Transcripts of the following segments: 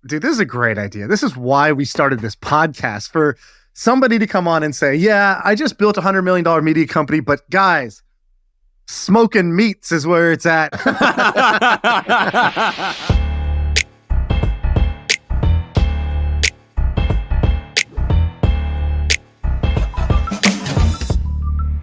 Dude, this is a great idea. This is why we started this podcast, for somebody to come on and say, yeah, I just built $100 million media company, but guys, smoking meats is where it's at.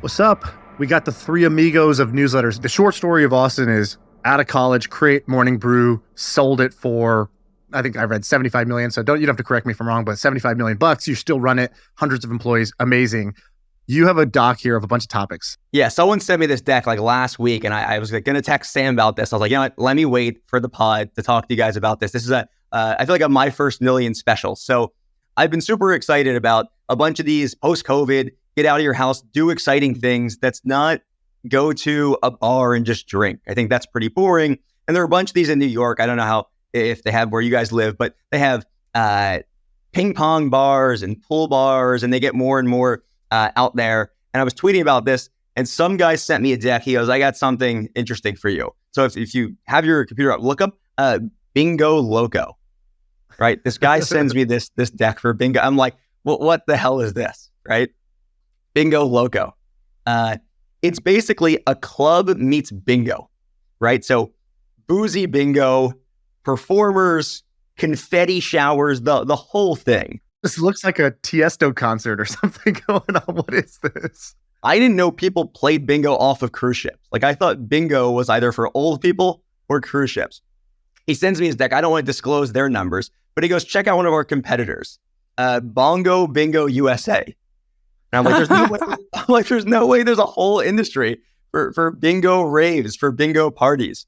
What's up? We got the three amigos of newsletters. The short story of Austin is out of college, create Morning Brew, sold it for, I think I read 75 million. So you don't have to correct me if I'm wrong, but 75 million bucks. You still run it, hundreds of employees. Amazing. You have a doc here of a bunch of topics. Yeah, someone sent me this deck like last week, and I was going to text Sam about this. I was like, you know what? Let me wait for the pod to talk to you guys about this. This is I feel like a My First Million special. So I've been super excited about a bunch of these post-COVID, get out of your house, do exciting things. That's not go to a bar and just drink. I think that's pretty boring. And there are a bunch of these in New York. I don't know if they have where you guys live, but they have ping pong bars and pool bars, and they get more and more out there. And I was tweeting about this, and some guy sent me a deck. He goes, I got something interesting for you. So if you have your computer up, look up Bingo Loco, right? This guy sends me this deck for bingo. I'm like, well, what the hell is this, right? Bingo Loco. It's basically a club meets bingo, right? So boozy bingo, performers, confetti showers, the whole thing. This looks like a Tiesto concert or something going on. What is this? I didn't know people played bingo off of cruise ships. Like, I thought bingo was either for old people or cruise ships. He sends me his deck. I don't want to disclose their numbers, but he goes, check out one of our competitors, Bongo Bingo USA. And I'm like, there's no way there's a whole industry for bingo raves, for bingo parties.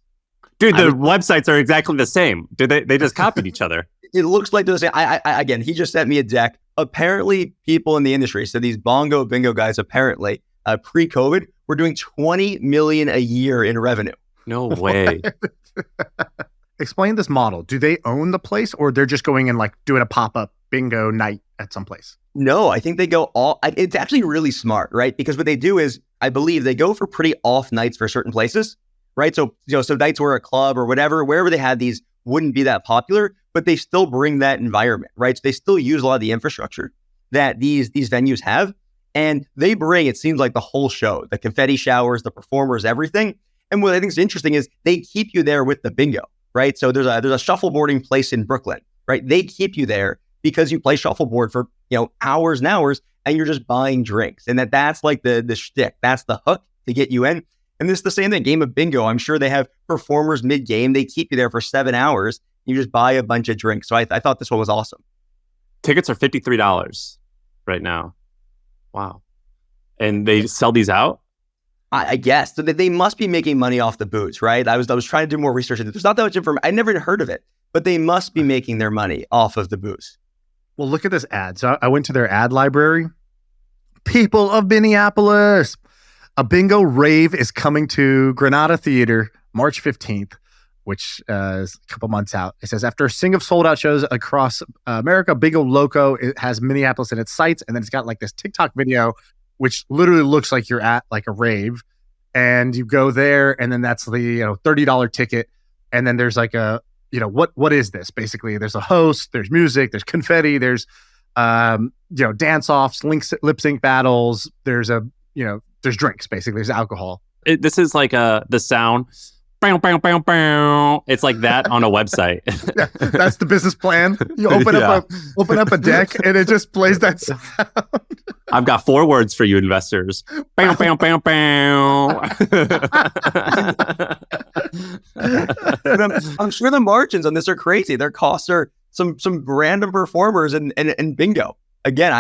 Dude, the websites are exactly the same. Dude, they just copied each other. It looks like they're the same. Again, he just sent me a deck. Apparently, people in the industry, so these bongo bingo guys, apparently, pre-COVID, were doing $20 million a year in revenue. No way. Explain this model. Do they own the place, or they're just going and like doing a pop-up bingo night at some place? No, I think they go it's actually really smart, right? Because what they do is, I believe they go for pretty off nights for certain places, right? So, so nights where a club or wherever they had these wouldn't be that popular, but they still bring that environment, right? So they still use a lot of the infrastructure that these venues have. And they bring, it seems like, the whole show, the confetti showers, the performers, everything. And what I think is interesting is they keep you there with the bingo, right? So there's a shuffleboarding place in Brooklyn, right? They keep you there because you play shuffleboard for, hours and hours, and you're just buying drinks. And that's like the shtick. That's the hook to get you in. And this is the same thing, game of bingo. I'm sure they have performers mid-game. They keep you there for 7 hours. You just buy a bunch of drinks. So I thought this one was awesome. Tickets are $53 right now. Wow. And they sell these out? I guess. So they must be making money off the booze, right? I was trying to do more research. There's not that much information. I never heard of it, but they must be making their money off of the booze. Well, look at this ad. So I went to their ad library. People of Minneapolis, a bingo rave is coming to Granada Theater March 15th, which is a couple months out. It says, after a string of sold out shows across America, Bingo Loco, it has Minneapolis in its sights. And then it's got like this TikTok video, which literally looks like you're at like a rave. And you go there, and then that's the $30 ticket. And then there's like a, what is this? Basically, there's a host, there's music, there's confetti, there's dance offs, lip sync battles. There's there's drinks, basically. There's alcohol. This is like the sound. Bow, bow, bow, bow. It's like that on a website. Yeah, that's the business plan. You open up a deck, and it just plays that sound. I've got 4 words for you, investors. Bow, bow, bow, bow. I'm sure the margins on this are crazy. Their costs are some random performers and bingo. Again,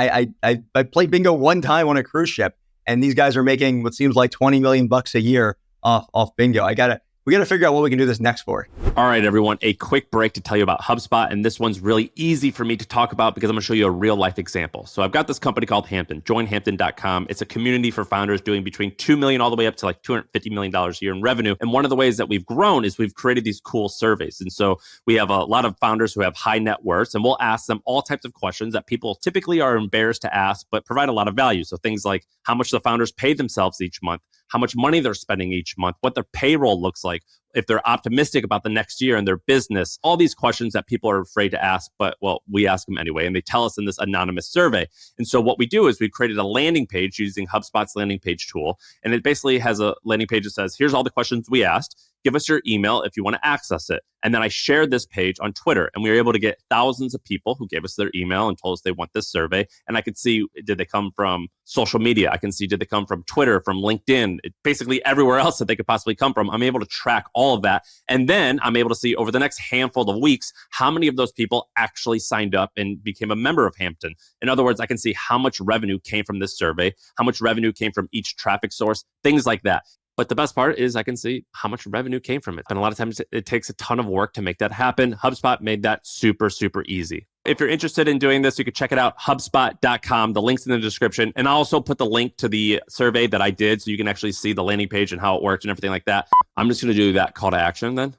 I played bingo one time on a cruise ship, and these guys are making what seems like $20 million bucks a year off bingo. We got to figure out what we can do this next for. All right, everyone, a quick break to tell you about HubSpot. And this one's really easy for me to talk about because I'm going to show you a real life example. So I've got this company called Hampton, joinhampton.com. It's a community for founders doing between $2 million all the way up to like $250 million a year in revenue. And one of the ways that we've grown is we've created these cool surveys. And so we have a lot of founders who have high net worths, and we'll ask them all types of questions that people typically are embarrassed to ask, but provide a lot of value. So things like how much the founders pay themselves each month, how much money they're spending each month, what their payroll looks like, if they're optimistic about the next year and their business, all these questions that people are afraid to ask, but well, we ask them anyway, and they tell us in this anonymous survey. And so what we do is we created a landing page using HubSpot's landing page tool. And it basically has a landing page that says, here's all the questions we asked. Give us your email if you want to access it. And then I shared this page on Twitter, and we were able to get thousands of people who gave us their email and told us they want this survey. And I could see, did they come from social media? I can see, did they come from Twitter, from LinkedIn, basically everywhere else that they could possibly come from. I'm able to track all of that. And then I'm able to see over the next handful of weeks, how many of those people actually signed up and became a member of Hampton. In other words, I can see how much revenue came from this survey, how much revenue came from each traffic source, things like that. But the best part is I can see how much revenue came from it. And a lot of times it takes a ton of work to make that happen. HubSpot made that super, super easy. If you're interested in doing this, you can check it out, HubSpot.com. The link's in the description. And I'll also put the link to the survey that I did so you can actually see the landing page and how it works and everything like that. I'm just going to do that call to action then.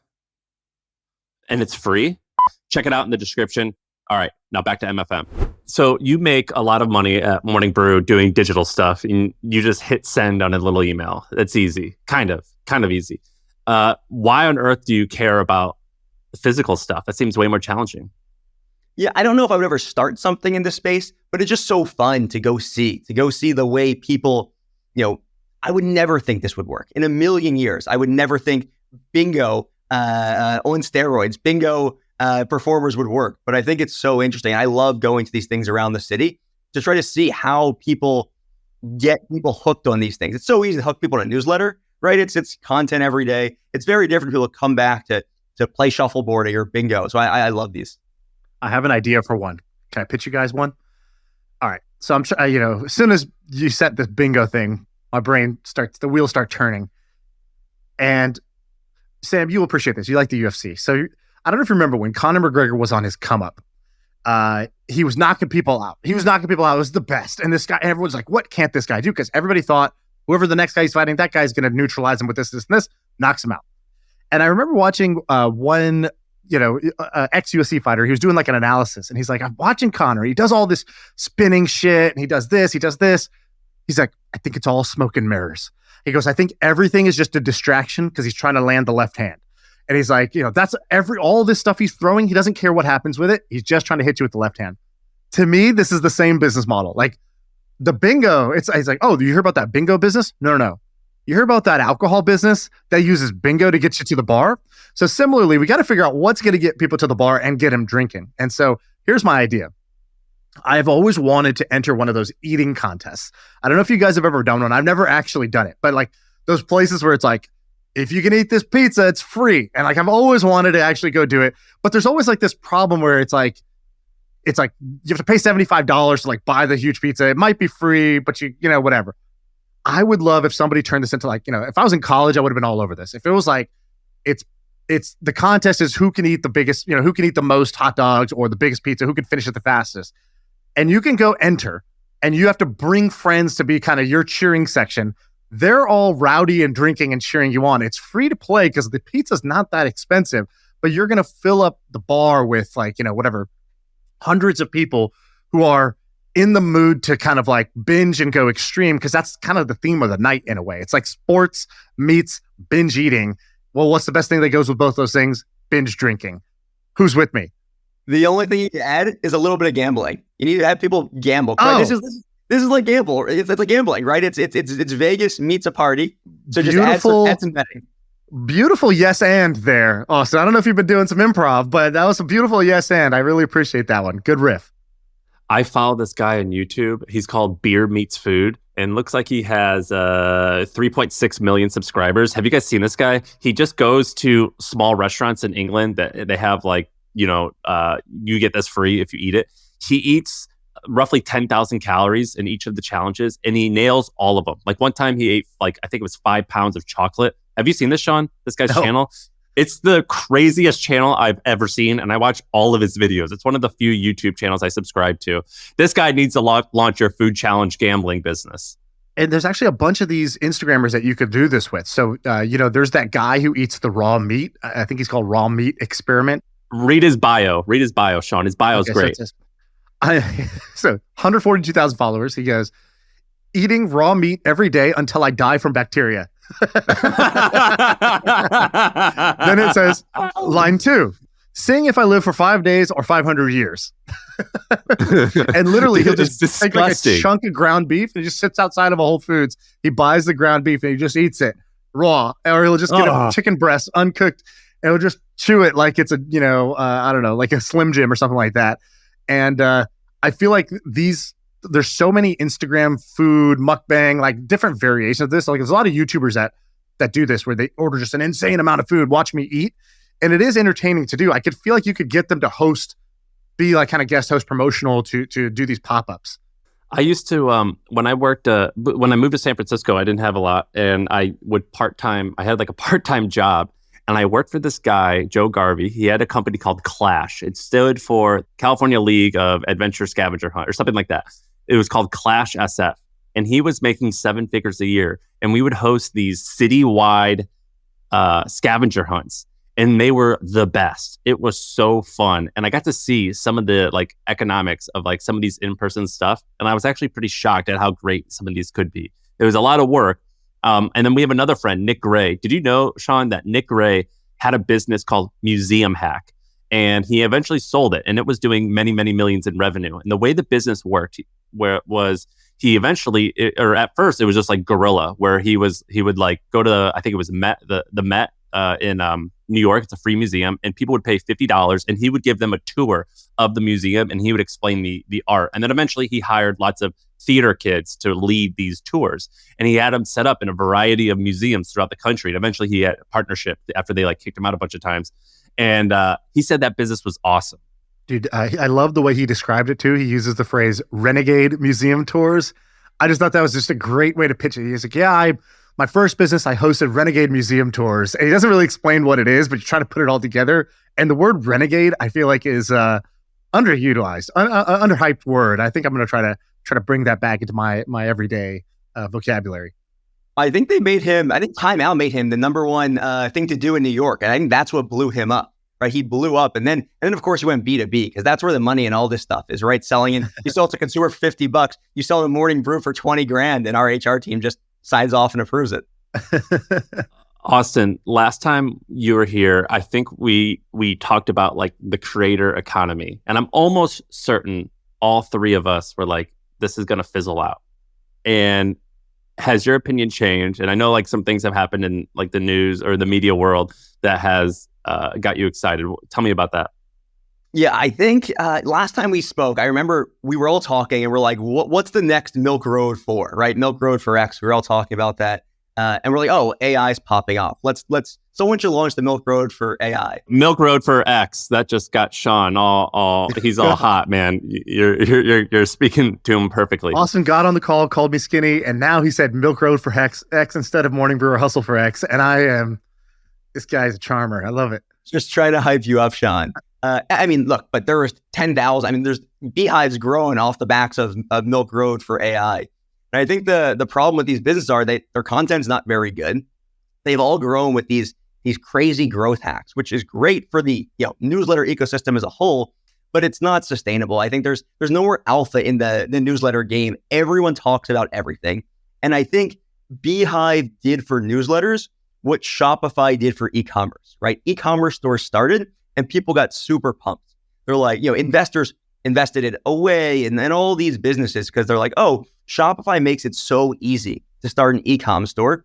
And it's free. Check it out in the description. All right, now back to MFM. So you make a lot of money at Morning Brew doing digital stuff, and you just hit send on a little email. That's easy, kind of easy. Why on earth do you care about the physical stuff? That seems way more challenging. Yeah, I don't know if I would ever start something in this space, but it's just so fun to go see the way people, I would never think this would work. In a million years, I would never think bingo on steroids, bingo performers would work. But I think it's so interesting. I love going to these things around the city to try to see how people get people hooked on these things. It's so easy to hook people in a newsletter, right? It's content every day. It's very different for people to come back to play shuffleboard or bingo. So I love these. I have an idea for one. Can I pitch you guys one? All right. So I'm sure, as soon as you set this bingo thing, my brain the wheels start turning. And Sam, you'll appreciate this. You like the UFC. So I don't know if you remember when Conor McGregor was on his come up. He was knocking people out. It was the best. And this guy, everyone's like, what can't this guy do? Because everybody thought whoever the next guy he's fighting, that guy's going to neutralize him with this, and this, knocks him out. And I remember watching one ex-UFC fighter. He was doing like an analysis, and he's like, I'm watching Conor. He does all this spinning shit, and he does this. He's like, I think it's all smoke and mirrors. He goes, I think everything is just a distraction because he's trying to land the left hand. And he's like, that's all this stuff he's throwing. He doesn't care what happens with it. He's just trying to hit you with the left hand. To me, this is the same business model. Like the bingo, it's like, oh, you hear about that bingo business? No. You hear about that alcohol business that uses bingo to get you to the bar? So similarly, we got to figure out what's going to get people to the bar and get them drinking. And so here's my idea. I've always wanted to enter one of those eating contests. I don't know if you guys have ever done one. I've never actually done it, but like those places where it's like, if you can eat this pizza, it's free. And like, I've always wanted to actually go do it. But there's always like this problem where it's like you have to pay $75 to like buy the huge pizza. It might be free, but whatever. I would love if somebody turned this into like, if I was in college, I would have been all over this. If it was like, it's the contest is who can eat the biggest, who can eat the most hot dogs or the biggest pizza, who can finish it the fastest. And you can go enter, and you have to bring friends to be kind of your cheering section. They're all rowdy and drinking and cheering you on. It's free to play because the pizza's not that expensive, but you're going to fill up the bar with like, hundreds of people who are in the mood to kind of like binge and go extreme, because that's kind of the theme of the night in a way. It's like sports meets binge eating. Well, what's the best thing that goes with both those things? Binge drinking. Who's with me? The only thing you can add is a little bit of gambling. You need to have people gamble. Oh. Right? This is like gamble. It's like gambling, right? It's Vegas meets a party. So just add some betting. Beautiful yes and there. Oh, so I don't know if you've been doing some improv, but that was a beautiful yes and. I really appreciate that one. Good riff. I follow this guy on YouTube. He's called Beer Meets Food, and looks like he has 3.6 million subscribers. Have you guys seen this guy? He just goes to small restaurants in England that they have like, you get this free if you eat it. He eats roughly 10,000 calories in each of the challenges, and he nails all of them. Like one time he ate I think it was 5 pounds of chocolate. Have you seen this, Shaan? This guy's channel? It's the craziest channel I've ever seen, and I watch all of his videos. It's one of the few YouTube channels I subscribe to. This guy needs to launch your food challenge gambling business. And there's actually a bunch of these Instagrammers that you could do this with. So, there's that guy who eats the raw meat. I think he's called Raw Meat Experiment. Read his bio, Shaan. His bio is great. So 142,000 followers. He goes, eating raw meat every day until I die from bacteria. Then it says, line 2, seeing if I live for 5 days or 500 years. And literally, he'll just take like a chunk of ground beef and he just sits outside of a Whole Foods. He buys the ground beef and he just eats it raw, or he'll just get a chicken breast uncooked and he'll just chew it like it's a, I don't know, like a Slim Jim or something like that. And I feel like there's so many Instagram food mukbang, like different variations of this. Like there's a lot of YouTubers that do this where they order just an insane amount of food, watch me eat. And it is entertaining to do. I could feel like you could get them to be like kind of guest host promotional to do these pop-ups. I used to, when I moved to San Francisco, I didn't have a lot, and I had like a part-time job, and I worked for this guy, Joe Garvey. He had a company called Clash. It stood for California League of Adventure Scavenger Hunt or something like that. It was called Clash SF, and he was making 7 figures a year, and we would host these citywide scavenger hunts. And they were the best. It was so fun. And I got to see some of the like economics of like some of these in-person stuff. And I was actually pretty shocked at how great some of these could be. It was a lot of work. And then we have another friend, Nick Gray. Did you know, Shaan, that Nick Gray had a business called Museum Hack? And he eventually sold it. And it was doing many, many millions in revenue. And the way the business worked, where it was, he eventually, or at first it was just like guerrilla, where he would like go to, I think it was the Met in New York. It's a free museum, and people would pay $50, and he would give them a tour of the museum, and he would explain the art. And then eventually he hired lots of theater kids to lead these tours, and he had them set up in a variety of museums throughout the country. And eventually he had a partnership after they like kicked him out a bunch of times. And he said that business was awesome. Dude, I love the way he described it too. He uses the phrase renegade museum tours. I just thought that was just a great way to pitch it. He's like, my first business, I hosted renegade museum tours. And he doesn't really explain what it is, but you try to put it all together. And the word renegade, I feel like, is underutilized, underhyped word. I think I'm going to try to bring that back into my everyday vocabulary. I think Time Out made him the number one thing to do in New York. And I think that's what blew him up, right? He blew up. And then of course, he went B2B, because that's where the money and all this stuff is, right? Selling it. You sell it to consumer for $50. You sell a morning brew for $20,000, and our HR team just signs off and approves it. Austin, last time you were here, I think we talked about like the creator economy. And I'm almost certain all three of us were like, this is going to fizzle out. And has your opinion changed? And I know like some things have happened in like the news or the media world that has got you excited. Tell me about that. Yeah, I think last time we spoke, I remember we were all talking and we're like, what's the next Milk Road for, right? Milk Road for X. We were all talking about that. And we're like, oh, AI is popping off. Someone should launch the Milk Road for AI. Milk Road for X. That just got Shaan all he's all hot, man. You're speaking to him perfectly. Austin got on the call, called me skinny, and now he said Milk Road for X instead of Morning Brew or Hustle for X. And this guy's a charmer. I love it. Just trying to hype you up, Shaan. I mean, look, but there was 10,000. I mean, there's beehives growing off the backs of Milk Road for AI. And I think the problem with these businesses are their content's not very good. They've all grown with these crazy growth hacks, which is great for the newsletter ecosystem as a whole, but it's not sustainable. I think there's no more alpha in the newsletter game. Everyone talks about everything. And I think Beehive did for newsletters what Shopify did for e-commerce, right? E-commerce stores started and people got super pumped. They're like, investors invested it away and then all these businesses, because they're like, oh, Shopify makes it so easy to start an e-com store.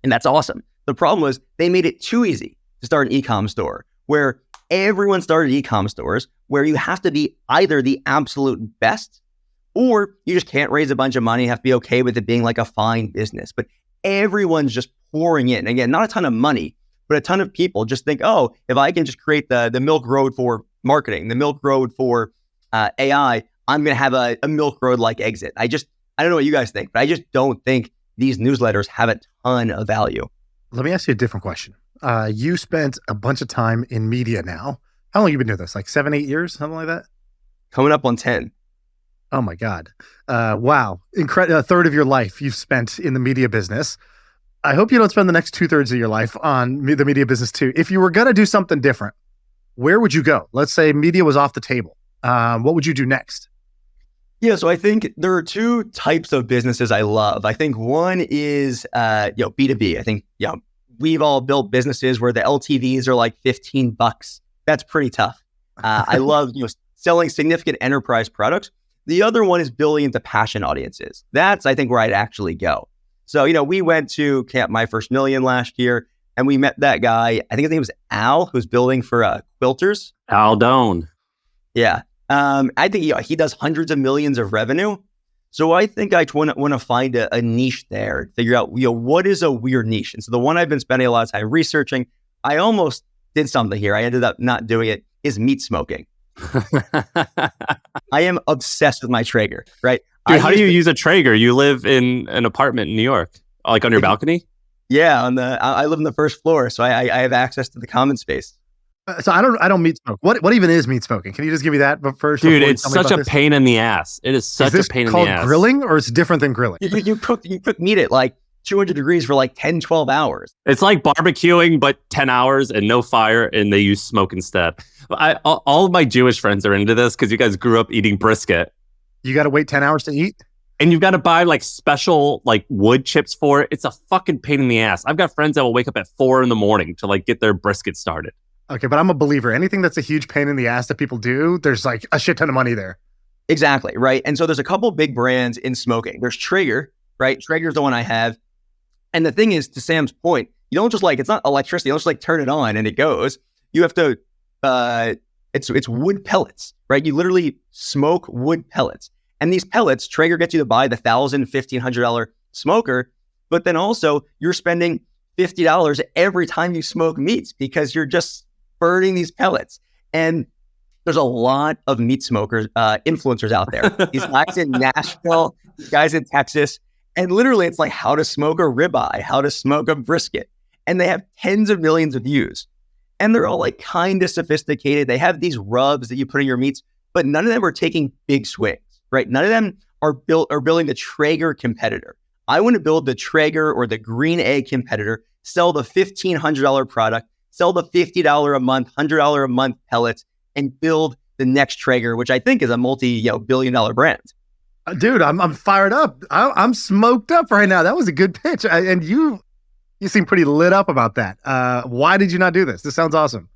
And that's awesome. The problem was they made it too easy to start an e-com store, where everyone started e-com stores, where you have to be either the absolute best or you just can't raise a bunch of money, have to be okay with it being like a fine business. But everyone's just pouring in. Again, not a ton of money, but a ton of people just think, oh, if I can just create the Milk Road for marketing, the Milk Road for AI, I'm going to have a Milk Road-like exit. I don't know what you guys think, but I just don't think these newsletters have a ton of value. Let me ask you a different question. You spent a bunch of time in media now. How long have you been doing this? Like 7, 8 years, something like that? Coming up on 10. Oh my God. Wow. A third of your life you've spent in the media business. I hope you don't spend the next 2/3 of your life on the media business too. If you were going to do something different, where would you go? Let's say media was off the table. What would you do next? Yeah, so I think there are two types of businesses I love. I think one is B2B. I think we've all built businesses where the LTVs are like $15. That's pretty tough. I love selling significant enterprise products. The other one is building into passion audiences. That's, I think, where I'd actually go. So, we went to Camp My First Million last year, and we met that guy. I think his name was Al, who's building for quilters. Al Doan. Yeah. I think he does hundreds of millions of revenue. So I think I want to find a niche there, figure out, what is a weird niche. And so the one I've been spending a lot of time researching, I almost did something here. I ended up not doing it, is meat smoking. I am obsessed with my Traeger, right? Dude, how do you use a Traeger? You live in an apartment in New York, like on your balcony? Yeah, I live on the first floor, so I have access to the common space. So I don't meat smoke. What even is meat smoking? Can you just give me that first? Dude, it's such a pain in the ass. It is such a pain in the ass. Is this called grilling, or it's different than grilling? You cook meat at like 200 degrees for like 10, 12 hours. It's like barbecuing, but 10 hours and no fire, and they use smoke instead. All of my Jewish friends are into this because you guys grew up eating brisket. You got to wait 10 hours to eat? And you've got to buy like special like wood chips for it. It's a fucking pain in the ass. I've got friends that will wake up at 4 a.m. to like get their brisket started. Okay, but I'm a believer. Anything that's a huge pain in the ass that people do, there's like a shit ton of money there. Exactly, right? And so there's a couple big brands in smoking. There's Traeger, right? Traeger's the one I have. And the thing is, to Sam's point, you don't just it's not electricity. You don't just turn it on and it goes. You have to, it's wood pellets, right? You literally smoke wood pellets. And these pellets, Traeger gets you to buy the $1,000, $1,500 smoker, but then also you're spending $50 every time you smoke meats because you're just burning these pellets. And there's a lot of meat smokers, influencers out there. These guys in Nashville, guys in Texas, and literally it's like how to smoke a ribeye, how to smoke a brisket. And they have tens of millions of views. And they're all like kind of sophisticated. They have these rubs that you put in your meats, but none of them are taking big swings, right? None of them are building the Traeger competitor. I want to build the Traeger or the Green Egg competitor, sell the $1,500 product, sell the $50 a month, $100 a month pellets, and build the next Traeger, which I think is a multi-billion-dollar brand. Dude, I'm fired up. I'm smoked up right now. That was a good pitch, and you seem pretty lit up about that. Why did you not do this? This sounds awesome.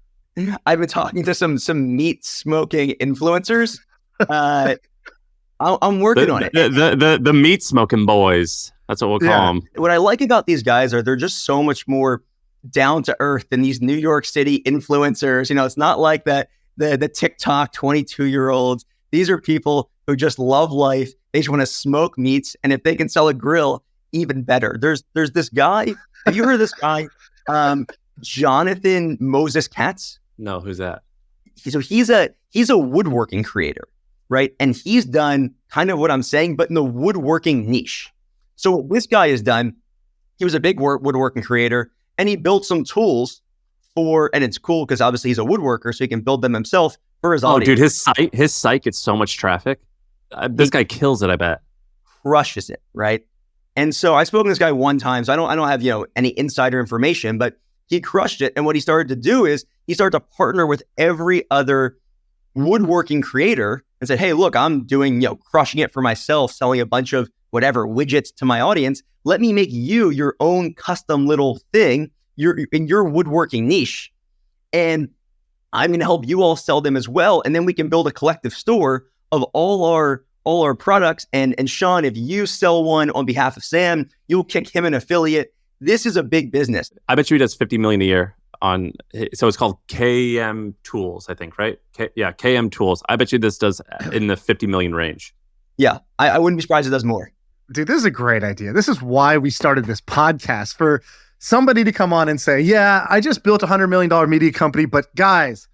I've been talking to some meat smoking influencers. I'm working on it. The meat smoking boys. That's what we'll call them. What I like about these guys are they're just so much more down to earth than these New York City influencers. It's not like that the TikTok 22-year-olds. These are people who just love life. They just want to smoke meats, and if they can sell a grill, even better. There's this guy. Have you heard of this guy, Jonathan Moses Katz? No, who's that? So he's a woodworking creator, right? And he's done kind of what I'm saying, but in the woodworking niche. So what this guy has done, he was a big woodworking creator, and he built some tools and it's cool because obviously he's a woodworker, so he can build them himself for his audience. Dude, his site gets so much traffic. This guy kills it, I bet. Crushes it, right? And so I spoke to this guy one time, so I don't have any insider information, but he crushed it. And what he started to do is he started to partner with every other woodworking creator and said, hey, look, I'm doing, crushing it for myself, selling a bunch of whatever widgets to my audience. Let me make you your own custom little thing. You're in your woodworking niche, and I'm going to help you all sell them as well. And then we can build a collective store of all our products. And Shaan, if you sell one on behalf of Sam, you'll kick him an affiliate. This is a big business. I bet you he does $50 million a year so it's called KM Tools, I think, right? KM Tools. I bet you this does in the 50 million range. Yeah, I wouldn't be surprised if it does more. Dude, this is a great idea. This is why we started this podcast, for somebody to come on and say, yeah, I just built a $100 million media company, but guys,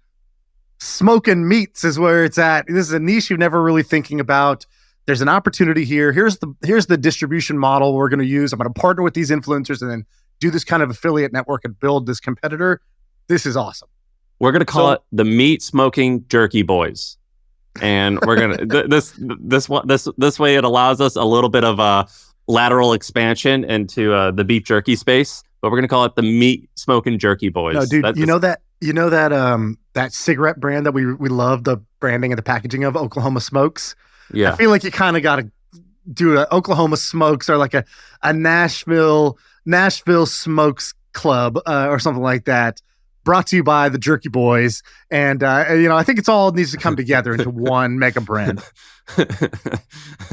smoking meats is where it's at. This is a niche you're never really thinking about. There's an opportunity here. Here's the distribution model we're going to use. I'm going to partner with these influencers and then do this kind of affiliate network and build this competitor. This is awesome. We're going to call it the Meat Smoking Jerky Boys. And we're going to, this way it allows us a little bit of a lateral expansion into the beef jerky space, but we're going to call it the Meat Smoking Jerky Boys. No, dude, that cigarette brand that we love the branding and the packaging of, Oklahoma Smokes. Yeah. I feel like you kind of got to do a Oklahoma Smokes or like a Nashville Smokes Club or something like that. Brought to you by the Jerky Boys. And, I think it's all needs to come together into one mega brand.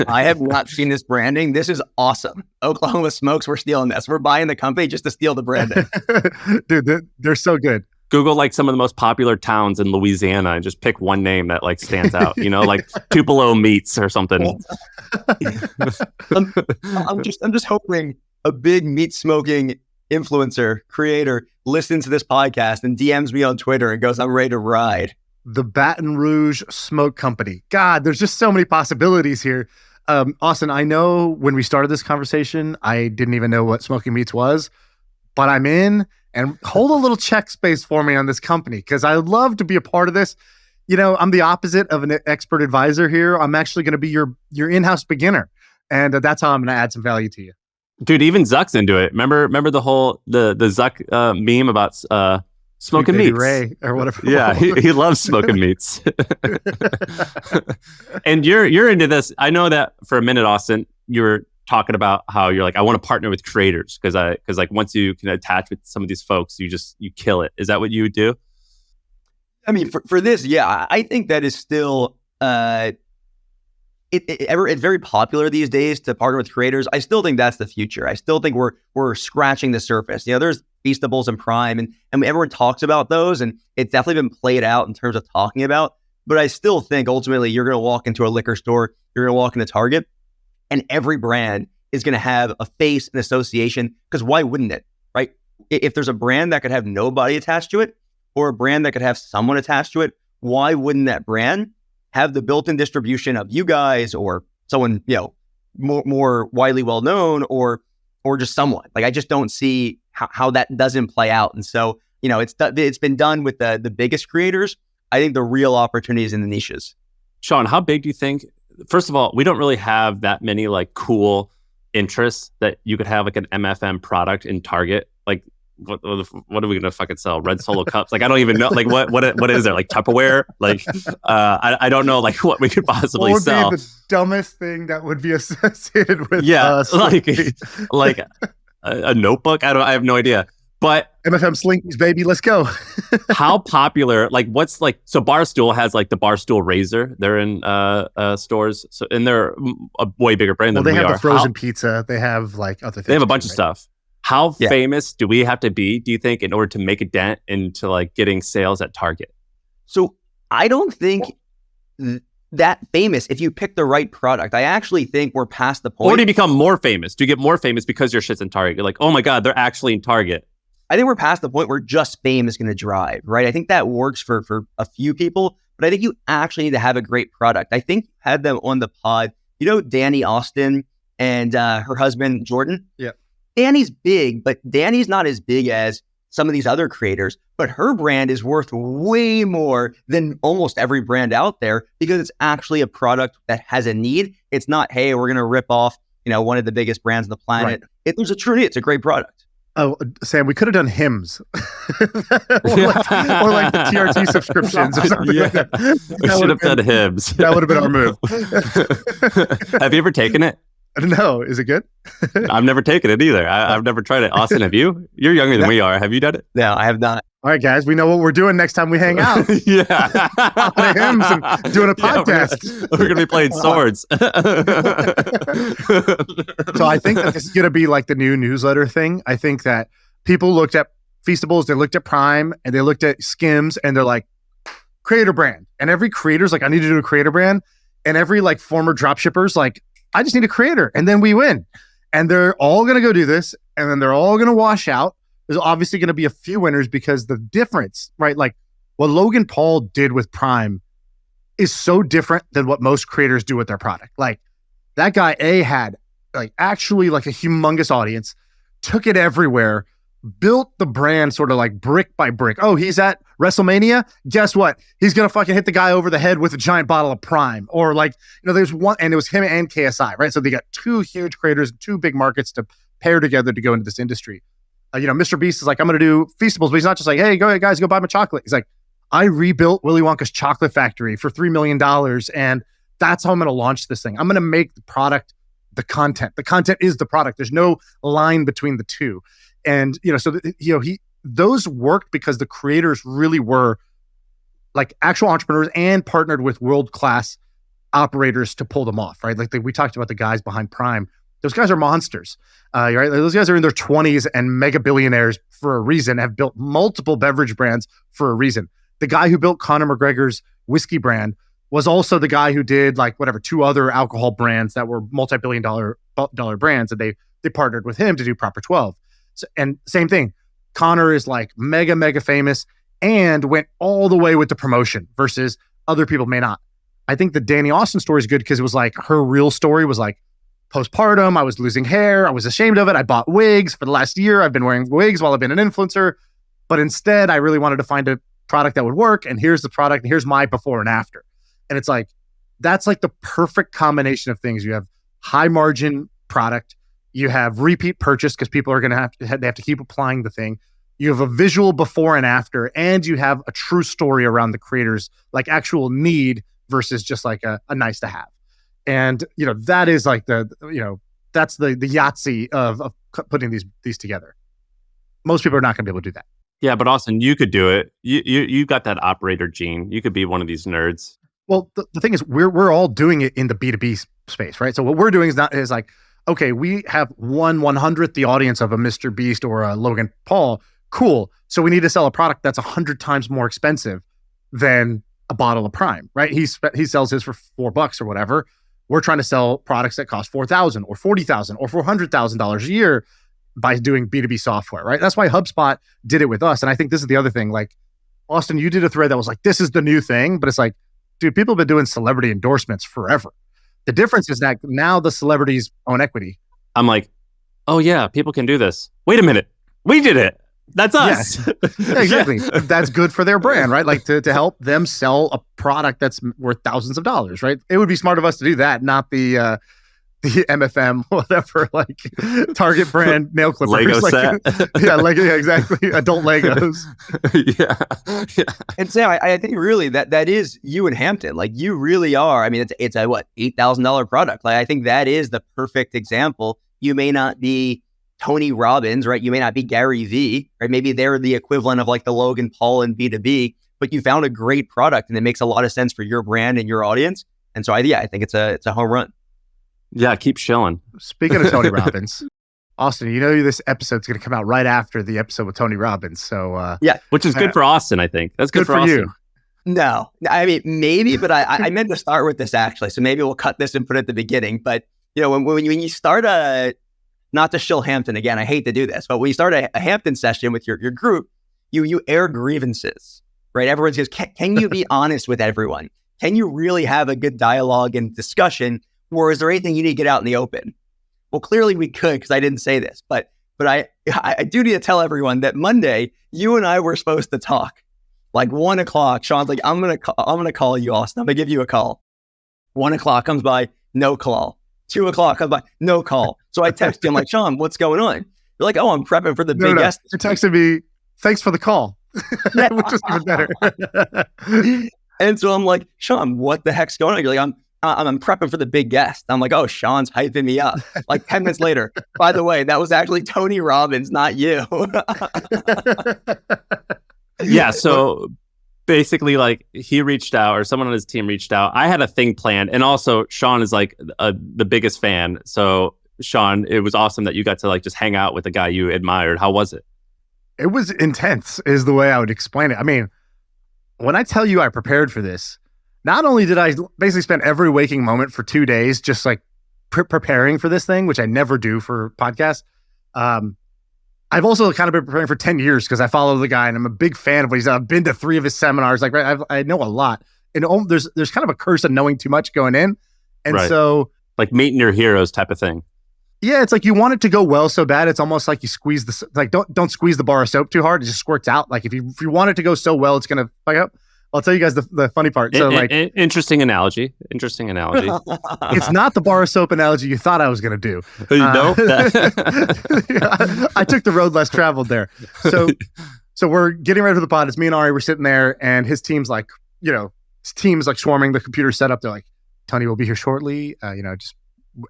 I have not seen this branding. This is awesome. Oklahoma Smokes, we're stealing this. We're buying the company just to steal the branding. Dude, they're so good. Google like some of the most popular towns in Louisiana and just pick one name that like stands out, like Tupelo Meats or something. I'm just hoping a big meat smoking influencer creator listens to this podcast and DMs me on Twitter and goes, I'm ready to ride. The Baton Rouge Smoke Company. God, there's just so many possibilities here. Austin, I know when we started this conversation, I didn't even know what Smoking Meats was, but I'm in, and hold a little check space for me on this company because I would love to be a part of this. I'm the opposite of an expert advisor here. I'm actually going to be your in-house beginner, and that's how I'm going to add some value to you. Dude, even Zuck's into it. Remember the whole the Zuck meme about smoking meats, Ray or whatever. Yeah, he loves smoking meats. And you're into this. I know that for a minute, Austin, you were talking about how you're like, I want to partner with creators because like once you can attach with some of these folks, you kill it. Is that what you would do? I mean, for this, yeah, I think that is still it's very popular these days to partner with creators. I still think that's the future. I still think we're scratching the surface. There's Feastables and Prime, and everyone talks about those, and it's definitely been played out in terms of talking about. But I still think ultimately you're going to walk into a liquor store, you're going to walk into Target, and every brand is going to have a face and association. Because why wouldn't it, right? If there's a brand that could have nobody attached to it, or a brand that could have someone attached to it, why wouldn't that brand have the built-in distribution of you guys or someone, more widely well-known or just someone? Like, I just don't see how that doesn't play out. And so, it's been done with the biggest creators. I think the real opportunity is in the niches. Shaan, how big do you think? First of all, we don't really have that many like cool interests that you could have like an MFM product in Target. Like, what are we gonna fucking sell? Red Solo cups? Like, I don't even know. Like, what is there? Like Tupperware? Like, I don't know. Like, what we could possibly sell. What would be the dumbest thing that would be associated with? Like a notebook. I have no idea. But MFM Slinkies, baby, let's go. How popular? Like, what's like? So Barstool has like the Barstool Razor. They're in stores, and they're a way bigger brand than we are. They have the frozen pizza. They have like other things. They have a bunch of stuff. How famous do we have to be, do you think, in order to make a dent into like getting sales at Target? So I don't think that famous if you pick the right product. I actually think we're past the point. Or do you become more famous? Do you get more famous because your shit's in Target? You're like, oh my God, they're actually in Target. I think we're past the point where just fame is going to drive, right? I think that works for a few people, but I think you actually need to have a great product. I think you had them on the pod. Danny Austin and her husband, Jordan? Yeah. Danny's big, but Danny's not as big as some of these other creators, but her brand is worth way more than almost every brand out there because it's actually a product that has a need. It's not, hey, we're going to rip off, one of the biggest brands on the planet. Right. There's a true need. It's a great product. Oh, Sam, we could have done hymns or like the TRT subscriptions or something like that. We should have done hymns. That would have been our move. Have you ever taken it? No. Is it good? I've never taken it either. I've never tried it. Austin, have you? You're younger than we are. Have you done it? No, I have not. All right, guys, we know what we're doing next time we hang out. Yeah. Hymns and doing a podcast. Yeah, we're going to be playing swords. So I think that this is going to be like the new newsletter thing. I think that people looked at Feastables, they looked at Prime, and they looked at Skims, and they're like, creator brand. And every creator's like, I need to do a creator brand. And every like former dropshipper's like, I just need a creator. And then we win. And they're all going to go do this. And then they're all going to wash out. There's obviously going to be a few winners because the difference, right? Like what Logan Paul did with Prime is so different than what most creators do with their product. Like that guy had like actually like a humongous audience, took it everywhere, built the brand sort of like brick by brick. Oh, he's at WrestleMania. Guess what? He's going to fucking hit the guy over the head with a giant bottle of Prime. Or like, there's one, and it was him and KSI, right? So they got two huge creators, two big markets to pair together to go into this industry. Mr. Beast is like, I'm going to do Feastables, but he's not just like, hey, go ahead, guys, go buy my chocolate. He's like, I rebuilt Willy Wonka's chocolate factory for $3 million, and that's how I'm going to launch this thing. I'm going to make the product the content. The content is the product. There's no line between the two. And, those worked because the creators really were like actual entrepreneurs and partnered with world-class operators to pull them off, right? Like we talked about the guys behind Prime. Those guys are monsters, right? Like those guys are in their 20s and mega billionaires for a reason, have built multiple beverage brands for a reason. The guy who built Conor McGregor's whiskey brand was also the guy who did like whatever 2 other alcohol brands that were multi-billion-dollar brands, and they partnered with him to do Proper 12. So, and same thing, Conor is like mega famous and went all the way with the promotion versus other people may not. I think the Danny Austin story is good because it was like her real story was like postpartum. I was losing hair. I was ashamed of it. I bought wigs for the last year. I've been wearing wigs while I've been an influencer, but instead I really wanted to find a product that would work. And here's the product. And here's my before and after. And it's like, that's like the perfect combination of things. You have high margin product. You have repeat purchase because people are going to they have to keep applying the thing. You have a visual before and after, and you have a true story around the creators, like actual need versus just like a nice to have. And, that is like that's the Yahtzee of putting these together. Most people are not going to be able to do that. Yeah, but Austin, you could do it. You got that operator gene. You could be one of these nerds. Well, the thing is, we're all doing it in the B2B space, right? So what we're doing is like, okay, we have 1/100th the audience of a Mr. Beast or a Logan Paul. Cool. So we need to sell a product that's 100 times more expensive than a bottle of Prime, right? He sells his for $4 or whatever. We're trying to sell products that cost $4,000 or $40,000 or $400,000 a year by doing B2B software, right? That's why HubSpot did it with us. And I think this is the other thing. Like, Austin, you did a thread that was like, this is the new thing, but it's like, dude, people have been doing celebrity endorsements forever. The difference is that now the celebrities own equity. I'm like, oh yeah, people can do this. Wait a minute. We did it. That's us. Yeah, exactly. That's good for their brand, right? Like to help them sell a product that's worth thousands of dollars, right? It would be smart of us to do that, not the MFM, whatever, like Target brand nail clippers. Lego like, set. Yeah, exactly. Adult Legos. Yeah. And Sam, I think really that is you in Hampton. Like you really are. I mean, it's a what, $8,000 product. Like I think that is the perfect example. You may not be Tony Robbins, right? You may not be Gary Vee, right? Maybe they're the equivalent of like the Logan Paul in B2B, but you found a great product and it makes a lot of sense for your brand and your audience. And so I think it's a home run. Yeah, keep shilling. Speaking of Tony Robbins, Austin, this episode's going to come out right after the episode with Tony Robbins. So yeah, which is good for Austin, I think. That's good for Austin. You. No, I mean, maybe, but I meant to start with this actually. So maybe we'll cut this and put it at the beginning. But when you start not to shill Hampton again, I hate to do this, but when you start a Hampton session with your group, you air grievances, right? Everyone says, can you be honest with everyone? Can you really have a good dialogue and discussion? Or is there anything you need to get out in the open? Well, clearly we could, because I didn't say this, but I do need to tell everyone that Monday, you and I were supposed to talk. Like 1 o'clock, Shaan's like, I'm gonna call you, Austin. I'm gonna give you a call. 1 o'clock comes by, no call. 2 o'clock comes by, no call. So I text him like, Shaan, what's going on? You're like, oh, I'm prepping for the big guest. You're texting me, thanks for the call, which is even better. And so I'm like, Shaan, what the heck's going on? You're like, I'm prepping for the big guest. I'm like, oh, Shaan's hyping me up. Like 10 minutes later, by the way, that was actually Tony Robbins, not you. Yeah. So basically, like he reached out, or someone on his team reached out. I had a thing planned, and also Shaan is like the biggest fan. So Shaan, it was awesome that you got to like just hang out with a guy you admired. How was it? It was intense, is the way I would explain it. I mean, when I tell you I prepared for this, not only did I basically spend every waking moment for 2 days just like preparing for this thing, which I never do for podcasts. I've also kind of been preparing for 10 years because I follow the guy and I'm a big fan of what he's done. I've been to 3 of his seminars. Like, right, I know a lot. And there's kind of a curse of knowing too much going in. And right. So like meeting your heroes type of thing. Yeah, it's like you want it to go well so bad. It's almost like you squeeze don't squeeze the bar of soap too hard. It just squirts out. Like if you want it to go so well, it's gonna fuck up. I'll tell you guys the funny part. So interesting analogy. It's not the bar of soap analogy you thought I was gonna do. No, I took the road less traveled there. So we're getting ready for the pod. It's me and Arie. We're sitting there, and his team's like, his team's like swarming the computer setup. They're like, Tony will be here shortly. Just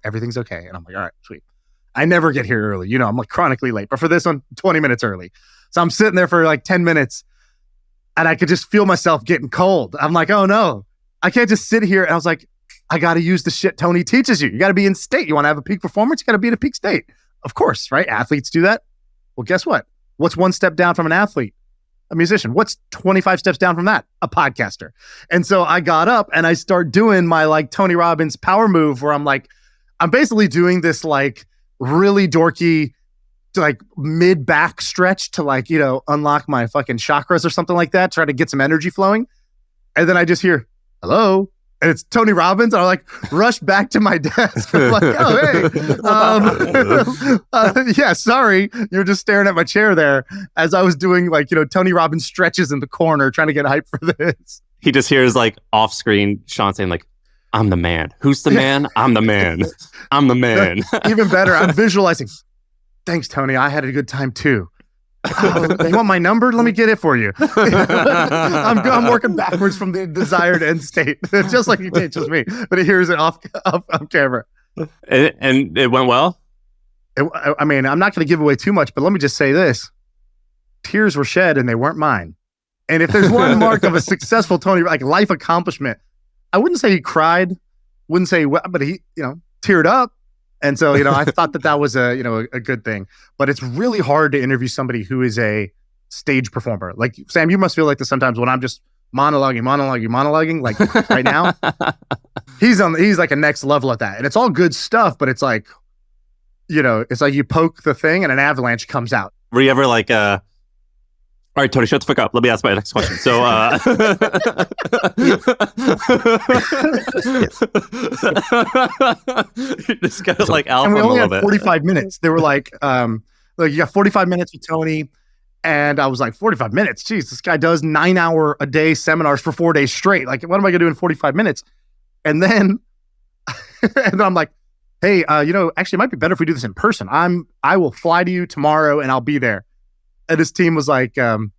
everything's okay. And I'm like, all right, sweet. I never get here early. I'm like chronically late, but for this one, 20 minutes early. So I'm sitting there for like 10 minutes and I could just feel myself getting cold. I'm like, oh no, I can't just sit here. And I was like, I got to use the shit Tony teaches you. You got to be in state. You want to have a peak performance? You got to be in a peak state. Of course, right? Athletes do that. Well, guess what? What's one step down from an athlete? A musician. What's 25 steps down from that? A podcaster. And so I got up and I start doing my like Tony Robbins power move where I'm basically doing this like really dorky like mid back stretch to like, unlock my fucking chakras or something like that, try to get some energy flowing. And then I just hear, hello. And it's Tony Robbins. And I like rush back to my desk. I'm like, oh, hey. Yeah, sorry. You're just staring at my chair there as I was doing like, Tony Robbins stretches in the corner trying to get hype for this. He just hears like off screen Shaan saying like, I'm the man. Who's the man? I'm the man. I'm the man. Even better. I'm visualizing. Thanks, Tony. I had a good time too. Oh, you want my number? Let me get it for you. I'm working backwards from the desired end state, just like you teaches me. But he hears it off camera. And it went well? I'm not going to give away too much, but let me just say this. Tears were shed and they weren't mine. And if there's one mark of a successful Tony, like life accomplishment, I wouldn't say he cried, wouldn't say, but he, teared up. And so, I thought that was a good thing, but it's really hard to interview somebody who is a stage performer. Like Sam, you must feel like this sometimes when I'm just monologuing, like right now. He's like a next level at that. And it's all good stuff, but it's like, it's like you poke the thing and an avalanche comes out. Were you ever like, all right, Tony, shut the fuck up. Let me ask my next question. So, you just gotta like alpha and we only a had little bit. 45 minutes. They were like you got 45 minutes with Tony. And I was like, 45 minutes? Jeez, this guy does 9-hour-a-day seminars for 4 days straight. Like, what am I gonna do in 45 minutes? And then I'm like, hey, actually it might be better if we do this in person. I will fly to you tomorrow and I'll be there. And his team was like, no,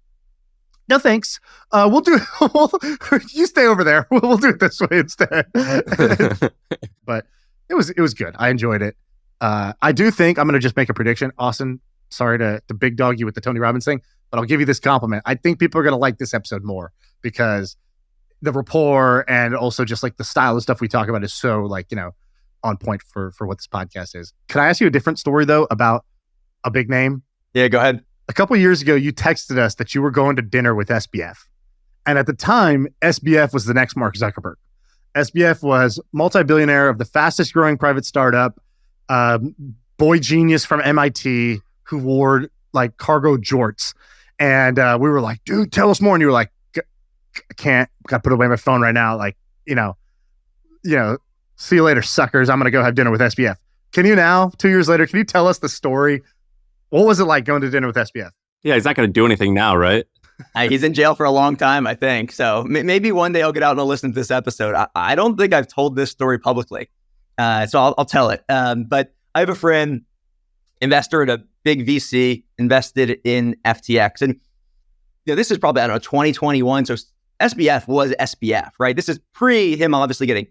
thanks. You stay over there. We'll do it this way instead. But it was good. I enjoyed it. I do think I'm going to just make a prediction. Austin, sorry to big dog you with the Tony Robbins thing, but I'll give you this compliment. I think people are going to like this episode more because the rapport and also just like the style of stuff we talk about is so like, on point for what this podcast is. Can I ask you a different story though about a big name? Yeah, go ahead. A couple of years ago, you texted us that you were going to dinner with SBF. And at the time, SBF was the next Mark Zuckerberg. SBF was multi-billionaire of the fastest growing private startup, boy genius from MIT who wore like cargo jorts. And we were like, dude, tell us more. And you were like, I can't, got to put away my phone right now. Like, see you later, suckers. I'm going to go have dinner with SBF. Can you now, 2 years later, can you tell us the story? What was it like going to dinner with SBF? Yeah, he's not going to do anything now, right? He's in jail for a long time, I think. So maybe one day I'll get out and I'll listen to this episode. I don't think I've told this story publicly. So I'll tell it. But I have a friend, investor at a big VC, invested in FTX. And this is probably, 2021. So SBF was SBF, right? This is pre him obviously getting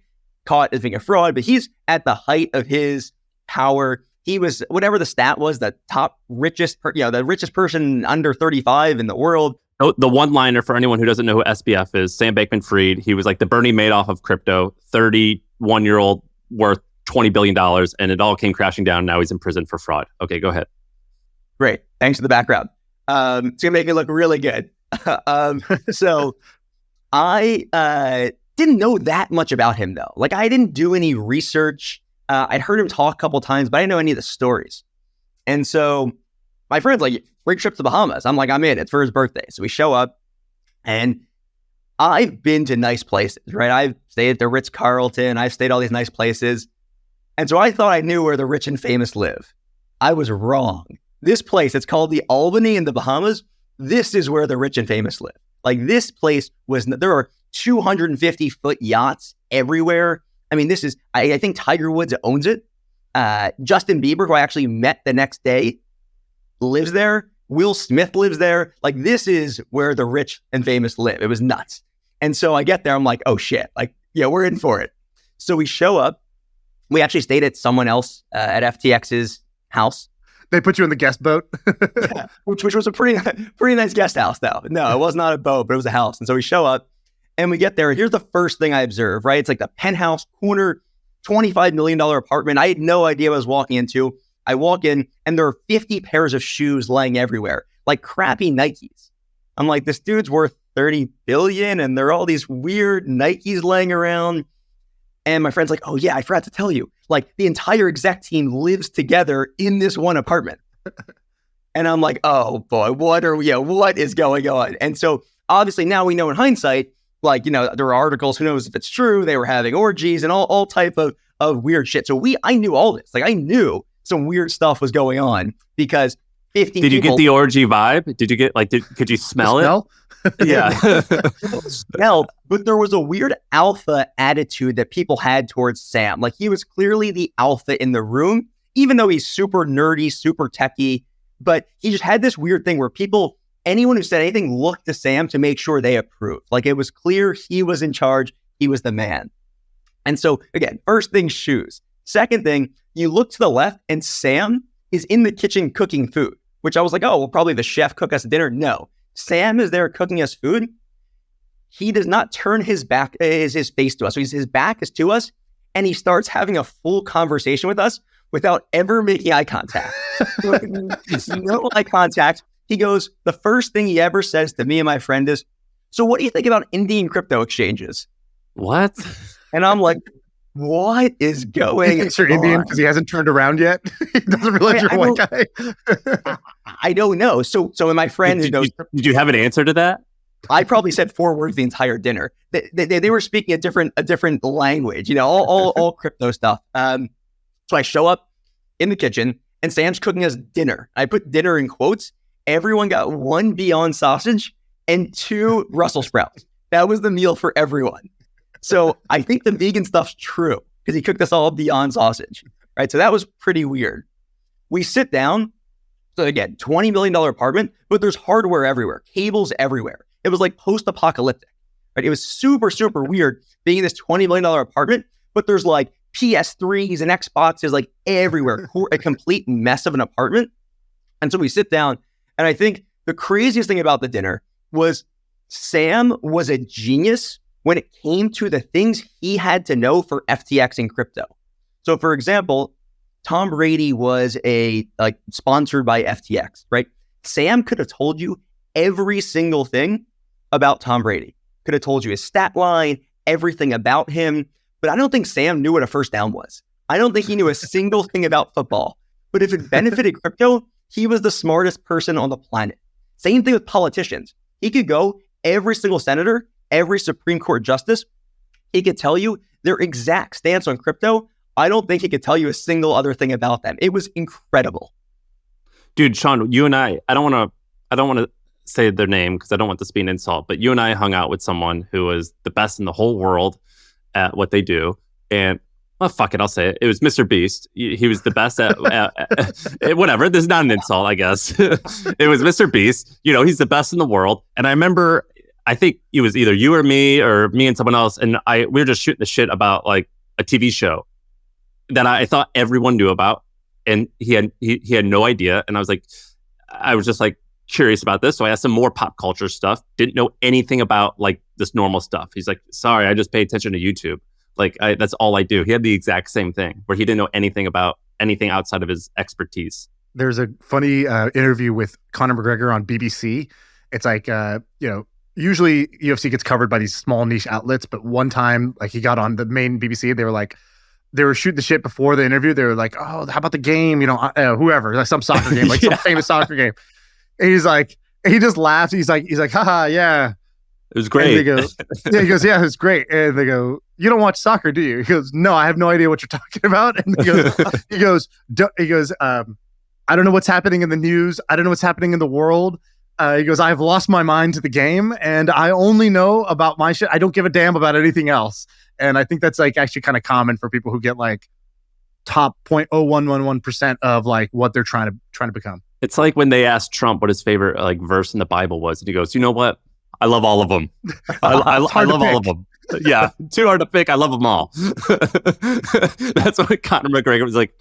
caught as being a fraud, but he's at the height of his power. He was, whatever the stat was, the top richest, the richest person under 35 in the world. Oh, the one-liner for anyone who doesn't know who SBF is, Sam Bankman-Fried. He was like the Bernie Madoff of crypto, 31-year-old worth $20 billion, and it all came crashing down. Now he's in prison for fraud. Okay, go ahead. Great. Thanks for the background. It's going to make me look really good. So I didn't know that much about him, though. Like, I didn't do any research. I'd heard him talk a couple times, but I didn't know any of the stories. And so my friend's like, free trip to the Bahamas. I'm like, I'm in. It's for his birthday. So we show up, and I've been to nice places, right? I've stayed at the Ritz-Carlton. I've stayed all these nice places. And so I thought I knew where the rich and famous live. I was wrong. This place, it's called the Albany in the Bahamas. This is where the rich and famous live. Like, this place there are 250-foot yachts everywhere. I mean, this is, I think Tiger Woods owns it. Justin Bieber, who I actually met the next day, lives there. Will Smith lives there. Like, this is where the rich and famous live. It was nuts. And so I get there, I'm like, oh shit, like, yeah, we're in for it. So we show up. We actually stayed at someone else at FTX's house. They put you in the guest boat. Yeah, which was a pretty nice guest house, though. No, it was not a boat, but it was a house. And so we show up and we get there. Here's the first thing I observe, right? It's like the penthouse corner, $25 million apartment. I had no idea what I was walking into. I walk in and there are 50 pairs of shoes laying everywhere, like crappy Nikes. I'm like, this dude's worth 30 billion and there are all these weird Nikes laying around. And my friend's like, oh yeah, I forgot to tell you, like the entire exec team lives together in this one apartment. And I'm like, oh boy, what is going on? And so obviously now we know in hindsight, like, there were articles, who knows if it's true, they were having orgies and all type of weird shit. So I knew all this. Like I knew some weird stuff was going on because 50 Did you get the orgy vibe? Did you get could you smell it? Yeah. Smell, but there was a weird alpha attitude that people had towards Sam. Like he was clearly the alpha in the room, even though he's super nerdy, super techie, but he just had this weird thing where anyone who said anything looked to Sam to make sure they approved. Like it was clear he was in charge. He was the man. And so again, first thing, shoes. Second thing, you look to the left and Sam is in the kitchen cooking food, which I was like, oh, well, probably the chef cook us dinner. No, Sam is there cooking us food. He does not turn his face to us. So his back is to us and he starts having a full conversation with us without ever making eye contact. No eye contact. He goes, the first thing he ever says to me and my friend is, so what do you think about Indian crypto exchanges? What? And I'm like, what is going on? He thinks you're Indian because he hasn't turned around yet. He doesn't realize you're a white guy. I don't know. So when my friend did you have an answer to that? I probably said 4 words the entire dinner. They were speaking a different language, all crypto stuff. So I show up in the kitchen and Sam's cooking us dinner. I put dinner in quotes. Everyone got 1 Beyond sausage and 2 Brussels sprouts. That was the meal for everyone. So I think the vegan stuff's true because he cooked us all Beyond sausage, right? So that was pretty weird. We sit down. So again, $20 million apartment, but there's hardware everywhere, cables everywhere. It was like post-apocalyptic, right? It was super, super weird being in this $20 million apartment, but there's like PS3s and Xboxes like everywhere, a complete mess of an apartment. And so we sit down, and I think the craziest thing about the dinner was Sam was a genius when it came to the things he had to know for FTX and crypto. So for example, Tom Brady was sponsored by FTX, right? Sam could have told you every single thing about Tom Brady. Could have told you his stat line, everything about him. But I don't think Sam knew what a first down was. I don't think he knew a single thing about football. But if it benefited crypto, he was the smartest person on the planet. Same thing with politicians. He could go, every single senator, every Supreme Court justice, he could tell you their exact stance on crypto. I don't think he could tell you a single other thing about them. It was incredible. Dude, Shaan, you and I don't want to say their name because I don't want this to be an insult, but you and I hung out with someone who was the best in the whole world at what they do. And well, fuck it, I'll say it. It was Mr. Beast. He was the best at whatever. This is not an insult, I guess. It was Mr. Beast. He's the best in the world. And I remember, I think it was either you or me and someone else. And we were just shooting the shit about like a TV show that I thought everyone knew about. And he had no idea. And I was just like curious about this. So I asked him more pop culture stuff. Didn't know anything about like this normal stuff. He's like, sorry, I just pay attention to YouTube. Like that's all I do. He had the exact same thing where he didn't know anything about anything outside of his expertise. There's a funny interview with Conor McGregor on BBC. It's like, usually UFC gets covered by these small niche outlets, but one time, like he got on the main BBC, they were shooting the shit before the interview. They were like, oh, how about the game? Whoever, like some soccer game, like some famous soccer game. And he's like, he just laughs. He's like, haha, yeah. It was great. And he goes, yeah, it was great. And they go, you don't watch soccer, do you? He goes, no, I have no idea what you're talking about. And he goes, I don't know what's happening in the news. I don't know what's happening in the world. He goes, I've lost my mind to the game and I only know about my shit. I don't give a damn about anything else. And I think that's like actually kind of common for people who get like top 0.0111% of like what they're trying to become. It's like when they asked Trump what his favorite like verse in the Bible was, and he goes, "You know what? I love all of them. I love all of them." Yeah, too hard to pick. I love them all. That's what Conor McGregor was like.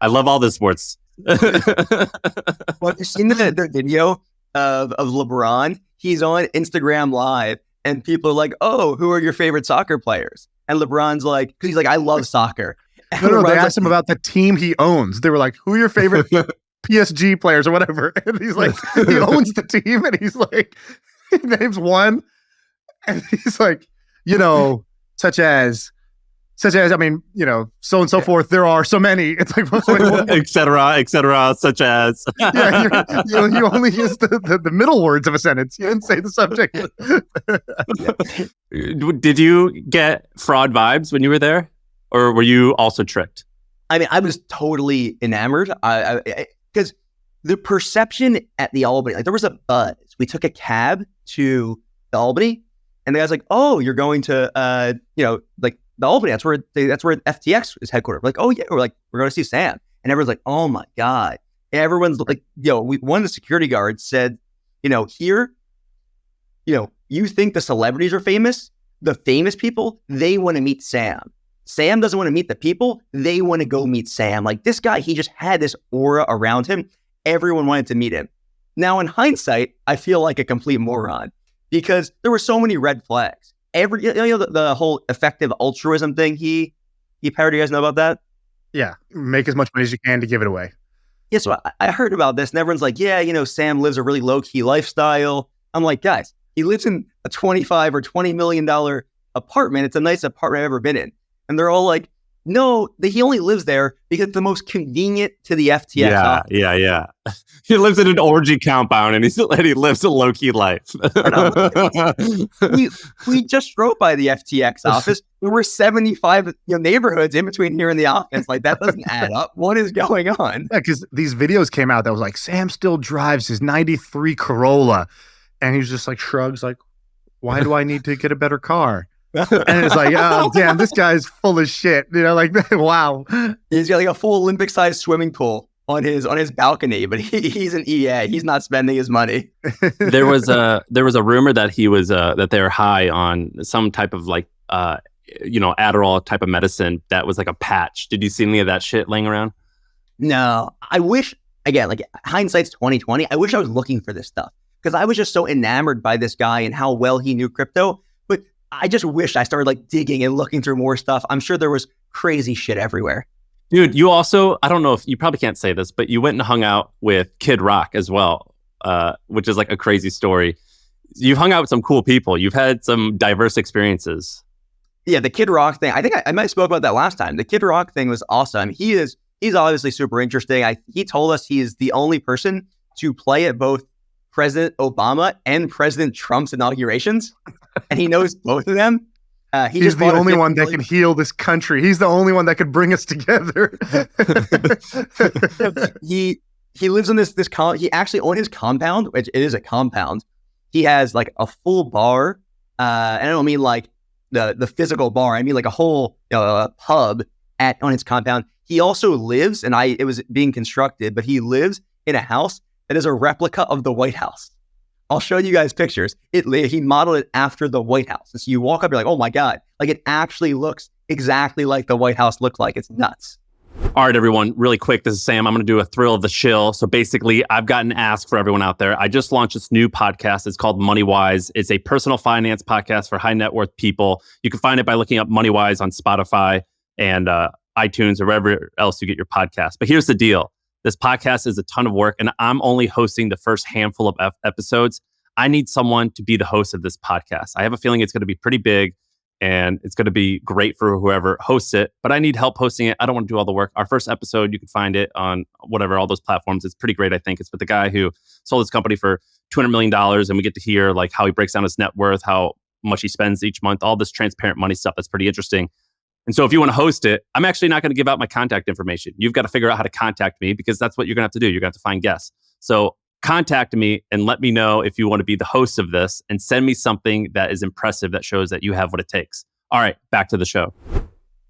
I love all the sports. Well, have you seen the video of LeBron? He's on Instagram Live, and people are like, "Oh, who are your favorite soccer players?" And LeBron's like, because he's like, "I love soccer." No, they asked him about the team he owns. They were like, "Who are your favorite PSG players or whatever?" And he's like, he owns the team, and he's like, he names one, and he's like, such as, I mean, so and so forth. There are so many. It's like, et cetera, such as. Yeah, you only use the middle words of a sentence. You didn't say the subject. Did you get fraud vibes when you were there, or were you also tricked? I mean, I was totally enamored. Because the perception at the Albany, like there was a buzz. We took a cab to the Albany, and the guy's like, "Oh, you're going to, like the Albany. That's where FTX is headquartered." We're like, "Oh yeah," we're going to see Sam, and everyone's like, "Oh my god!" And everyone's like, one of the security guards said, "Here, you think the celebrities are famous? The famous people, they want to meet Sam. Sam doesn't want to meet the people. They want to go meet Sam. Like this guy, he just had this aura around him. Everyone wanted to meet him." Now, in hindsight, I feel like a complete moron because there were so many red flags. The whole effective altruism thing he parodied. You guys know about that? Yeah. Make as much money as you can to give it away. Yeah. So I heard about this and everyone's like, yeah, Sam lives a really low key lifestyle. I'm like, guys, he lives in a $25 or $20 million apartment. It's the nicest apartment I've ever been in. And they're all like, no, he only lives there because it's the most convenient to the FTX office. Yeah. He lives in an orgy compound and he lives a low-key life. we just drove by the FTX office. There were 75 neighborhoods in between here and the office. Like, that doesn't add up. What is going on? Yeah, because these videos came out that was like, Sam still drives his 93 Corolla. And he's just like, shrugs like, why do I need to get a better car? And it's like, oh, damn, this guy's full of shit. Like, wow. He's got like a full Olympic-sized swimming pool on his balcony, but he's an EA. He's not spending his money. There was a rumor that he was that they were high on some type of like Adderall type of medicine that was like a patch. Did you see any of that shit laying around? No. I wish, again, like hindsight's 2020. I wish I was looking for this stuff because I was just so enamored by this guy and how well he knew crypto. But I just wish I started like digging and looking through more stuff. I'm sure there was crazy shit everywhere. Dude, you also, I don't know if you probably can't say this, but you went and hung out with Kid Rock as well, which is like a crazy story. You've hung out with some cool people. You've had some diverse experiences. Yeah, the Kid Rock thing. I think I might have spoke about that last time. The Kid Rock thing was awesome. He's obviously super interesting. He told us he is the only person to play at both President Obama and President Trump's inaugurations, and he knows both of them. He's the only one that can heal this country. He's the only one that could bring us together. He lives in this he actually, on his compound, which it is a compound, he has like a full bar. And I don't mean like the physical bar. I mean like a whole pub on his compound. He also lives, and it was being constructed, but he lives in a house that is a replica of the White House. I'll show you guys pictures. He modeled it after the White House. And so you walk up, you're like, oh my God. Like it actually looks exactly like the White House looked like. It's nuts. All right, everyone, really quick. This is Sam. I'm going to do a thrill of the shill. So basically, I've got an ask for everyone out there. I just launched this new podcast. It's called Money Wise. It's a personal finance podcast for high net worth people. You can find it by looking up Money Wise on Spotify and iTunes or wherever else you get your podcast. But here's the deal. This podcast is a ton of work, and I'm only hosting the first handful of episodes. I need someone to be the host of this podcast. I have a feeling it's going to be pretty big, and it's going to be great for whoever hosts it, but I need help hosting it. I don't want to do all the work. Our first episode, you can find it on all those platforms. It's pretty great, I think. It's with the guy who sold his company for $200 million, and we get to hear like how he breaks down his net worth, how much he spends each month, all this transparent money stuff. That's pretty interesting. And so if you want to host it, I'm actually not going to give out my contact information. You've got to figure out how to contact me because that's what you're going to have to do. You're going to have to find guests. So contact me and let me know if you want to be the host of this and send me something that is impressive that shows that you have what it takes. All right, back to the show.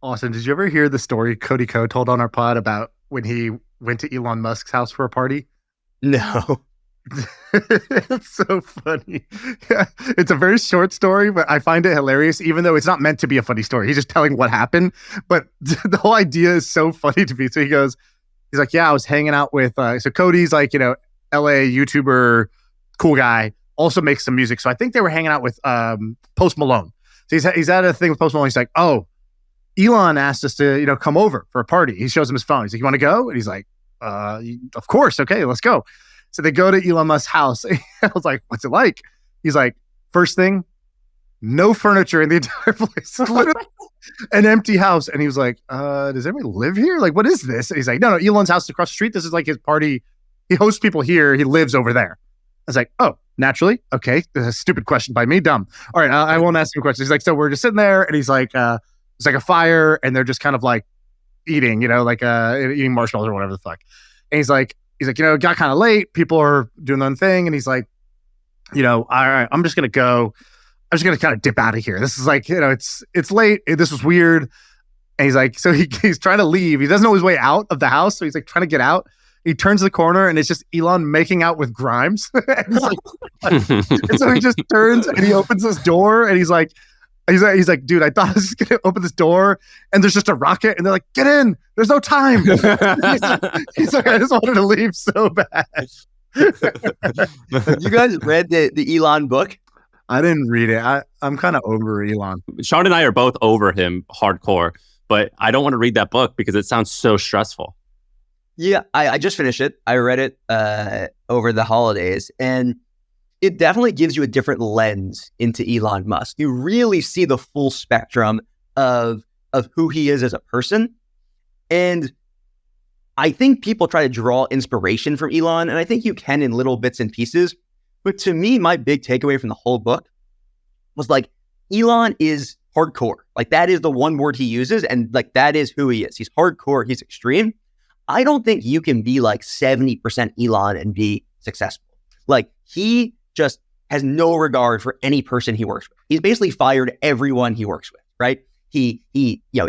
Awesome. Did you ever hear the story Cody Ko told on our pod about when he went to Elon Musk's house for a party? No. It's so funny. Yeah, it's a very short story, but I find it hilarious, even though it's not meant to be a funny story. He's just telling what happened. But the whole idea is so funny to me. So he's like, yeah, I was hanging out with, so Cody's like, LA YouTuber, cool guy, also makes some music. So I think they were hanging out with Post Malone. So he's at a thing with Post Malone. He's like, oh, Elon asked us to, come over for a party. He shows him his phone. He's like, you want to go? And he's like, of course. Okay, let's go. So they go to Elon Musk's house. I was like, what's it like? He's like, first thing, no furniture in the entire place. An empty house. And he was like, does anybody live here? Like, what is this? And he's like, no, Elon's house is across the street. This is like his party. He hosts people here. He lives over there. I was like, oh, naturally. Okay. This is a stupid question by me. Dumb. All right. I won't ask him questions. He's like, so we're just sitting there. And he's like, it's like a fire. And they're just kind of like eating, eating marshmallows or whatever the fuck. And he's like, it got kind of late. People are doing their own thing. And he's like, all right, I'm just going to go. I'm just going to kind of dip out of here. This is like, it's late. This was weird. And he's like, so he's trying to leave. He doesn't know his way out of the house. So he's like trying to get out. He turns the corner and it's just Elon making out with Grimes. And so he just turns and he opens this door and he's like, dude, I thought I was just going to open this door and there's just a rocket. And they're like, get in. There's no time. He's like, I just wanted to leave so bad. You guys read the Elon book? I didn't read it. I'm kind of over Elon. Shaan and I are both over him hardcore, but I don't want to read that book because it sounds so stressful. Yeah, I just finished it. I read it over the holidays, and it definitely gives you a different lens into Elon Musk. You really see the full spectrum of who he is as a person. And I think people try to draw inspiration from Elon, and I think you can in little bits and pieces. But to me, my big takeaway from the whole book was like, Elon is hardcore. Like, that is the one word he uses, and like, that is who he is. He's hardcore, he's extreme. I don't think you can be like 70% Elon and be successful. Like, he just has no regard for any person he works with. He's basically fired everyone he works with, right? He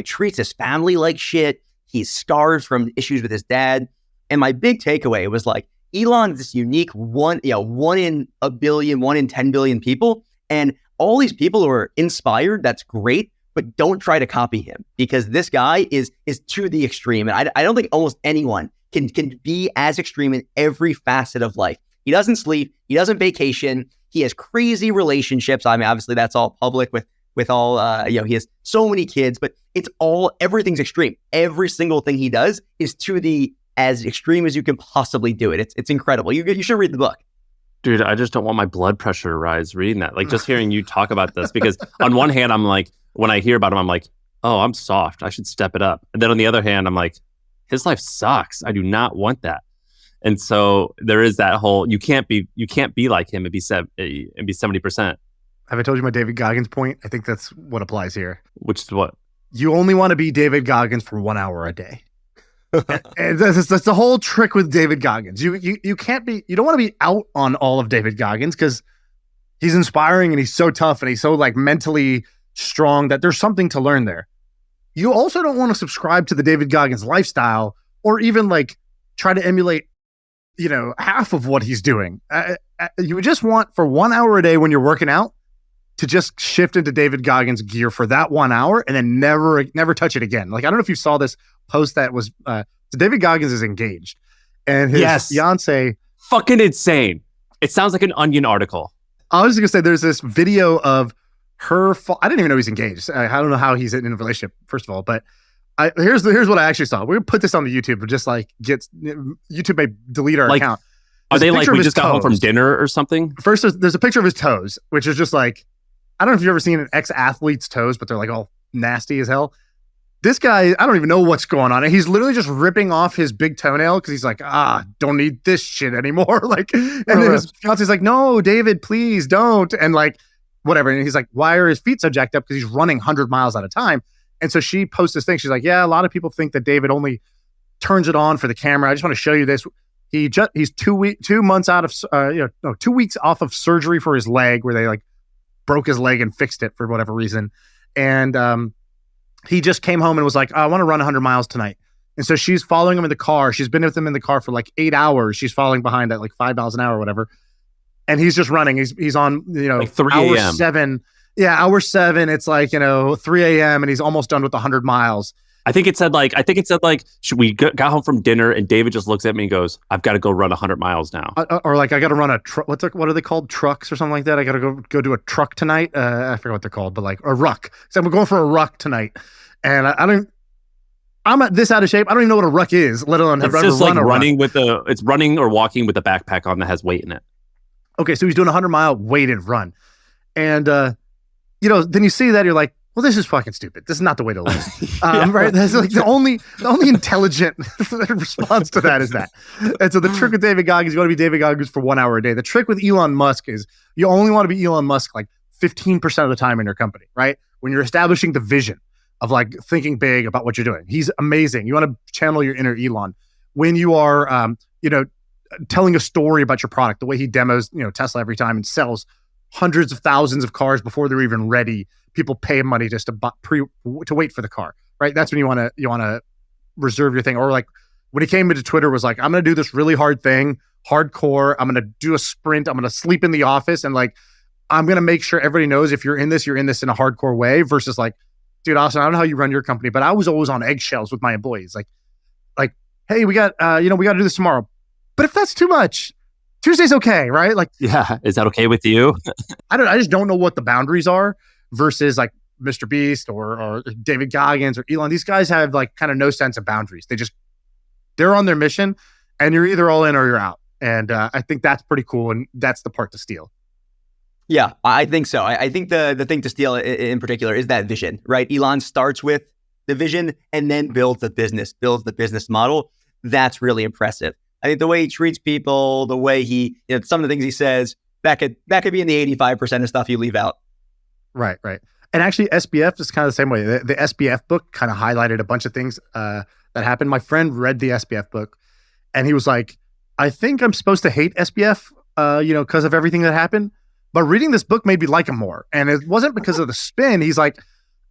treats his family like shit. He's scarred from issues with his dad. And my big takeaway was like, Elon is this unique one in a billion, 1 in 10 billion people. And all these people who are inspired, that's great, but don't try to copy him because this guy is to the extreme. And I don't think almost anyone can be as extreme in every facet of life. He doesn't sleep. He doesn't vacation. He has crazy relationships. I mean, obviously that's all public with all, he has so many kids, but everything's extreme. Every single thing he does is to the as extreme as you can possibly do it. It's incredible. You should read the book. Dude, I just don't want my blood pressure to rise reading that. Like, just hearing you talk about this, because on one hand, I'm like, when I hear about him, I'm like, oh, I'm soft. I should step it up. And then on the other hand, I'm like, his life sucks. I do not want that. And so there is that whole, you can't be like him and be 70%. Have I told you my David Goggins point? I think that's what applies here. Which is what? You only want to be David Goggins for 1 hour a day. And that's the whole trick with David Goggins. You can't be, you don't want to be out on all of David Goggins because he's inspiring and he's so tough and he's so like mentally strong that there's something to learn there. You also don't want to subscribe to the David Goggins lifestyle or even like try to emulate, half of what he's doing. You just want for 1 hour a day when you're working out to just shift into David Goggins gear for that 1 hour and then never touch it again. Like, I don't know if you saw this post that was, so David Goggins is engaged and his fiance. Fucking insane. It sounds like an Onion article. I was just gonna say there's this video of her. I didn't even know he's engaged. I don't know how he's in a relationship, first of all, but here's what I actually saw. We're gonna put this on the YouTube, but just like YouTube may delete our account. Are they like, we just got home from dinner or something? First, there's a picture of his toes, which is just like, I don't know if you've ever seen an ex-athlete's toes, but they're like all nasty as hell. This guy, I don't even know what's going on. And he's literally just ripping off his big toenail because he's like, don't need this shit anymore. Like, and then his fiance's like, no, David, please don't. And like, whatever. And he's like, why are his feet so jacked up? Because he's running 100 miles at a time. And so she posts this thing. She's like, yeah, a lot of people think that David only turns it on for the camera. I just want to show you this. He's 2 months out of, 2 weeks off of surgery for his leg where they like broke his leg and fixed it for whatever reason. And, he just came home and was like, I want to run 100 miles tonight. And so she's following him in the car. She's been with him in the car for like 8 hours. She's falling behind at like 5 miles an hour or whatever. And he's just running. He's on, like 3 hour a.m. 7. Yeah, hour 7. It's like, 3 a.m. and he's almost done with 100 miles. I think it said like, we got home from dinner and David just looks at me and goes, I've got to go run 100 miles now. Or like, I got to run a truck. What are they called? Trucks or something like that. I got to go do a truck tonight. I forget what they're called, but like a ruck. So I'm going for a ruck tonight. And I'm at this out of shape. I don't even know what a ruck is, let alone have it's just run like a running ruck. it's running or walking with a backpack on that has weight in it. Okay. So he's doing a 100-mile weighted run. And, then you see that you're like, well, this is fucking stupid. This is not the way to live. Right. That's like the only intelligent response to that is that. And so the trick with David Goggins, you want to be David Goggins for 1 hour a day. The trick with Elon Musk is you only want to be Elon Musk like 15% of the time in your company, right? When you're establishing the vision of like thinking big about what you're doing. He's amazing. You want to channel your inner Elon. When you are, telling a story about your product, the way he demos, Tesla every time and sells hundreds of thousands of cars before they're even ready. People pay money just to wait for the car, right? That's when you want to reserve your thing. Or like when he came into Twitter was like, I'm going to do this really hard thing, hardcore. I'm going to do a sprint. I'm going to sleep in the office. And like, I'm going to make sure everybody knows if you're in this in a hardcore way versus like, dude, Austin, I don't know how you run your company, but I was always on eggshells with my employees. Like, hey, we got to do this tomorrow. But if that's too much, Tuesday's okay, right? Like, yeah. Is that okay with you? I just don't know what the boundaries are versus like Mr. Beast or David Goggins or Elon. These guys have like kind of no sense of boundaries. They're on their mission and you're either all in or you're out. And I think that's pretty cool. And that's the part to steal. Yeah, I think so. I think the thing to steal in particular is that vision, right? Elon starts with the vision and then builds the business model. That's really impressive. I think the way he treats people, the way he, some of the things he says, that could be in the 85% of stuff you leave out. Right. And actually, SBF is kind of the same way. The SBF book kind of highlighted a bunch of things that happened. My friend read the SBF book, and he was like, "I think I'm supposed to hate SBF, because of everything that happened. But reading this book made me like him more. And it wasn't because of the spin. He's like,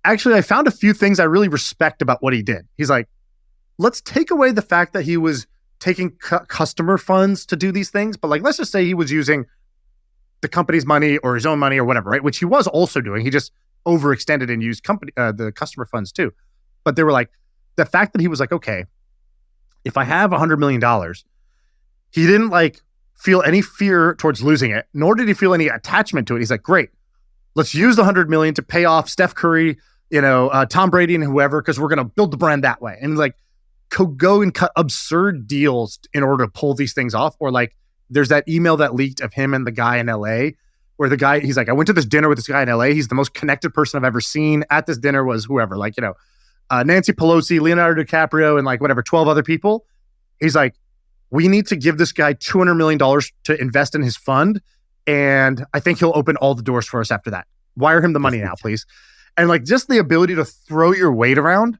actually, I found a few things I really respect about what he did. He's like, let's take away the fact that he was taking customer funds to do these things, but like, let's just say he was using the company's money or his own money or whatever, right? Which he was also doing. He just overextended and used the customer funds too. But they were like, the fact that he was like, okay, if I have $100 million, he didn't like feel any fear towards losing it, nor did he feel any attachment to it. He's like, great, let's use the 100 million to pay off Steph Curry, Tom Brady and whoever, because we're going to build the brand that way. And like, go and cut absurd deals in order to pull these things off. Or like, there's that email that leaked of him and the guy in LA where the guy, he's like, I went to this dinner with this guy in LA. He's the most connected person I've ever seen. At this dinner was whoever, like, Nancy Pelosi, Leonardo DiCaprio, and like whatever, 12 other people. He's like, we need to give this guy $200 million to invest in his fund. And I think he'll open all the doors for us after that. Wire him the money now, please. And like, just the ability to throw your weight around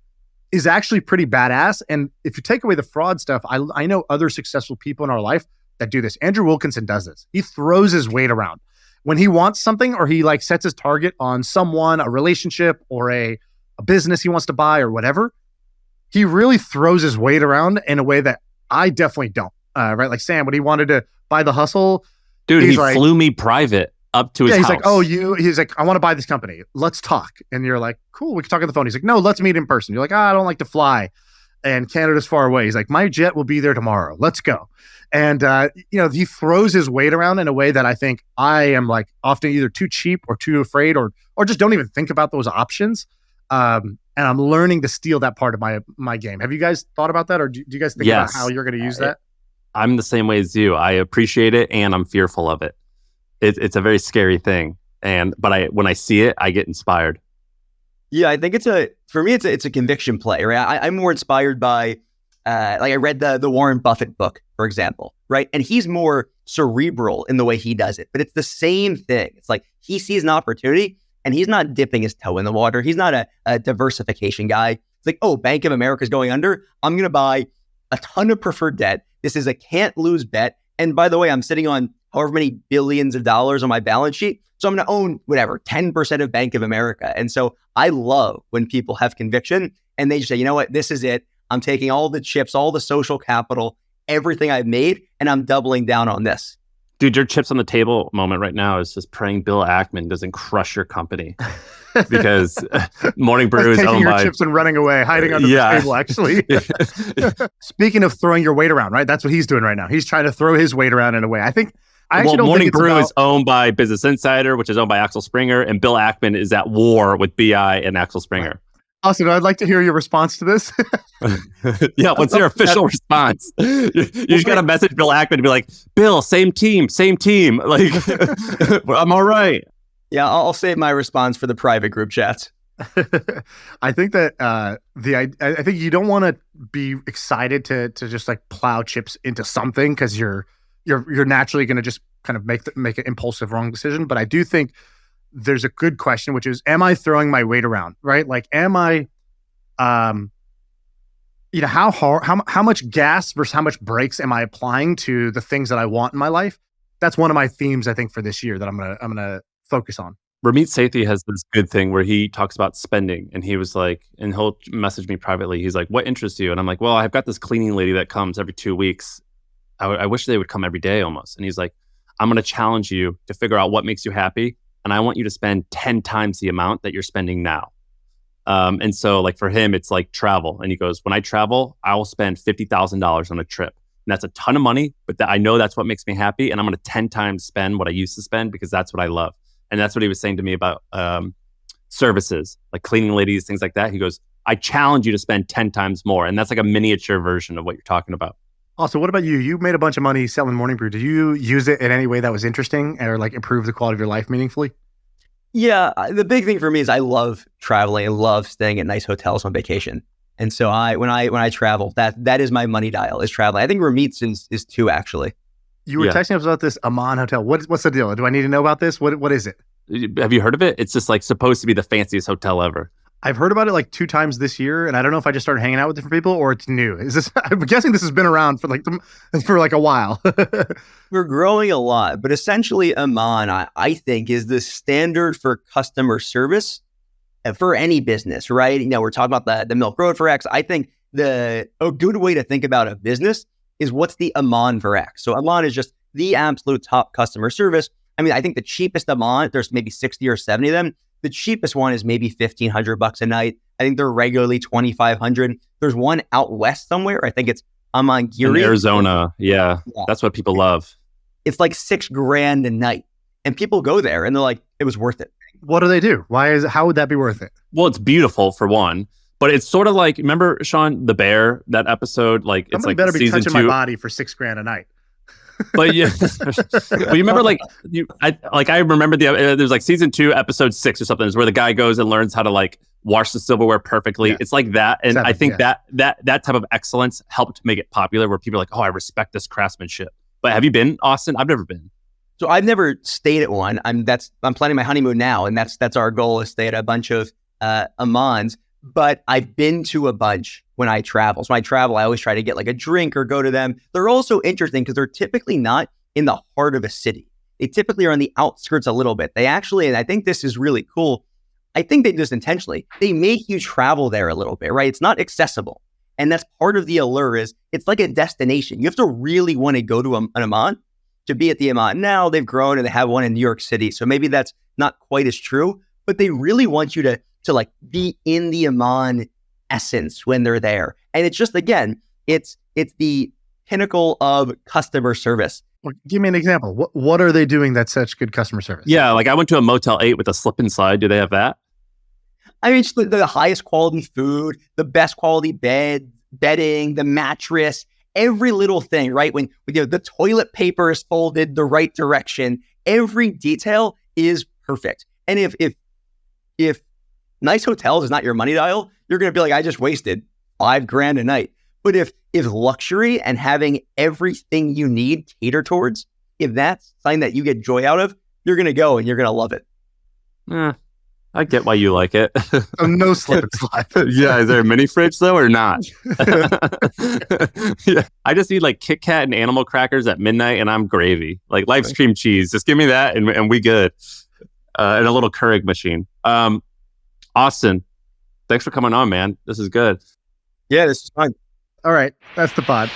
is actually pretty badass. And if you take away the fraud stuff, I know other successful people in our life that do this. Andrew Wilkinson does this. He throws his weight around. When he wants something or he like sets his target on someone, a relationship or a business he wants to buy or whatever, he really throws his weight around in a way that I definitely don't. Right? Like Sam, when he wanted to buy The Hustle. Dude, he like, flew me private up to his he's house. Like, he's like, I want to buy this company. Let's talk. And you're like, cool, we can talk on the phone. He's like, no, let's meet in person. You're like, I don't like to fly. And Canada's far away. He's like, my jet will be there tomorrow. Let's go. And, he throws his weight around in a way that I think I am like often either too cheap or too afraid or just don't even think about those options. And I'm learning to steal that part of my game. Have you guys thought about that? Or do you guys think about how you're going to use that? I'm the same way as you. I appreciate it and I'm fearful of it. It's a very scary thing. But when I see it, I get inspired. Yeah, I think it's a conviction play, right? I'm more inspired by, I read the Warren Buffett book, for example, right? And he's more cerebral in the way he does it, but it's the same thing. It's like he sees an opportunity and he's not dipping his toe in the water. He's not a diversification guy. It's like, oh, Bank of America is going under. I'm going to buy a ton of preferred debt. This is a can't lose bet. And by the way, I'm sitting on however many billions of dollars on my balance sheet. So I'm going to own 10% of Bank of America. And so I love when people have conviction and they just say, you know what, this is it. I'm taking all the chips, all the social capital, everything I've made, and I'm doubling down on this. Dude, your chips on the table moment right now is just praying Bill Ackman doesn't crush your company. Because Morning Brew is taking owned your by chips and running away, hiding under the table, actually. Speaking of throwing your weight around, right? That's what he's doing right now. He's trying to throw his weight around in a way. I actually don't Morning think it's Brew about... is owned by Business Insider, which is owned by Axel Springer, and Bill Ackman is at war with BI and Axel Springer. Austin, I'd like to hear your response to this. Yeah, what's your official response? You just got to message Bill Ackman to be like, Bill, same team. Like, I'm all right. Yeah, I'll save my response for the private group chats. I think that I think you don't want to be excited to just like plow chips into something because you're naturally going to just kind of make an impulsive wrong decision. But I do think there's a good question, which is, am I throwing my weight around? Right? Like, am I, how much gas versus how much brakes am I applying to the things that I want in my life? That's one of my themes, I think, for this year that I'm gonna focus on. Ramit Sethi has this good thing where he talks about spending, and he was like, and he'll message me privately. He's like, what interests you? And I'm like, well, I've got this cleaning lady that comes every 2 weeks. I wish they would come every day almost. And he's like, I'm going to challenge you to figure out what makes you happy. And I want you to spend 10 times the amount that you're spending now. And so like for him, it's like travel. And he goes, when I travel, I will spend $50,000 on a trip. And that's a ton of money, but I know that's what makes me happy. And I'm going to 10 times spend what I used to spend because that's what I love. And that's what he was saying to me about services, like cleaning ladies, things like that. He goes, I challenge you to spend 10 times more. And that's like a miniature version of what you're talking about. Also, what about you? You made a bunch of money selling Morning Brew. Did you use it in any way that was interesting or like improve the quality of your life meaningfully? Yeah, the big thing for me is I love traveling. I love staying at nice hotels on vacation. And so when I travel, that is my money dial, is traveling. I think Ramit's is too, actually. You were texting us about this Amman Hotel. What's the deal? Do I need to know about this? What is it? Have you heard of it? It's just like supposed to be the fanciest hotel ever. I've heard about it like 2 times this year, and I don't know if I just started hanging out with different people or it's new. I'm guessing this has been around for like a while. We're growing a lot, but essentially Amman, I think, is the standard for customer service for any business, right? You know, we're talking about the Milk Road for X. I think a good way to think about a business is what's the Amman for X. So Amman is just the absolute top customer service. I mean, I think the cheapest Amman, there's maybe 60 or 70 of them. The cheapest one is maybe $1,500 a night. I think they're regularly $2,500. There's one out west somewhere. I think it's Amangiri. In Arizona. Yeah. That's what people love. It's like $6,000 a night. And people go there and they're like, it was worth it. What do they do? How would that be worth it? Well, it's beautiful for one, but it's sort of like, remember Shaan, the bear, that episode? Like it's like better be season touching 2. my body for $6,000 a night. But yeah, but you remember I remember there's like season 2, episode 6 or something, is where the guy goes and learns how to like wash the silverware perfectly. Yeah. It's like that. And 7, I think that type of excellence helped make it popular, where people are like, oh, I respect this craftsmanship. But have you been, Austin? I've never been. So I've never stayed at one. I'm planning my honeymoon now, and that's our goal, is stay at a bunch of Ammans. But I've been to a bunch when I travel. So when I travel, I always try to get like a drink or go to them. They're also interesting because they're typically not in the heart of a city. They typically are on the outskirts a little bit. They actually, and I think this is really cool, I think they do this intentionally. They make you travel there a little bit, right? It's not accessible. And that's part of the allure, is it's like a destination. You have to really want to go to an Amman to be at the Amman. Now they've grown and they have one in New York City. So maybe that's not quite as true, but they really want you to like be in the Amman essence when they're there. And it's just, again, it's the pinnacle of customer service. Well, give me an example. What are they doing that's such good customer service? Yeah, like I went to a Motel 8 with a slip inside. Do they have that? I mean, just the highest quality food, the best quality bedding, the mattress, every little thing, right? When the toilet paper is folded the right direction, every detail is perfect. And if nice hotels is not your money dial, you're going to be like, I just wasted $5,000 a night. But if luxury and having everything you need cater towards, if that's something that you get joy out of, you're going to go and you're going to love it. I get why you like it. No slip and slide. Yeah, is there a mini fridge though or not? Yeah. I just need like Kit Kat and animal crackers at midnight, and I'm gravy. Like Life's cream cheese. Just give me that, and we good. And a little Keurig machine. Austin, thanks for coming on, man. This is good. Yeah, this is fun. All right. That's the pod.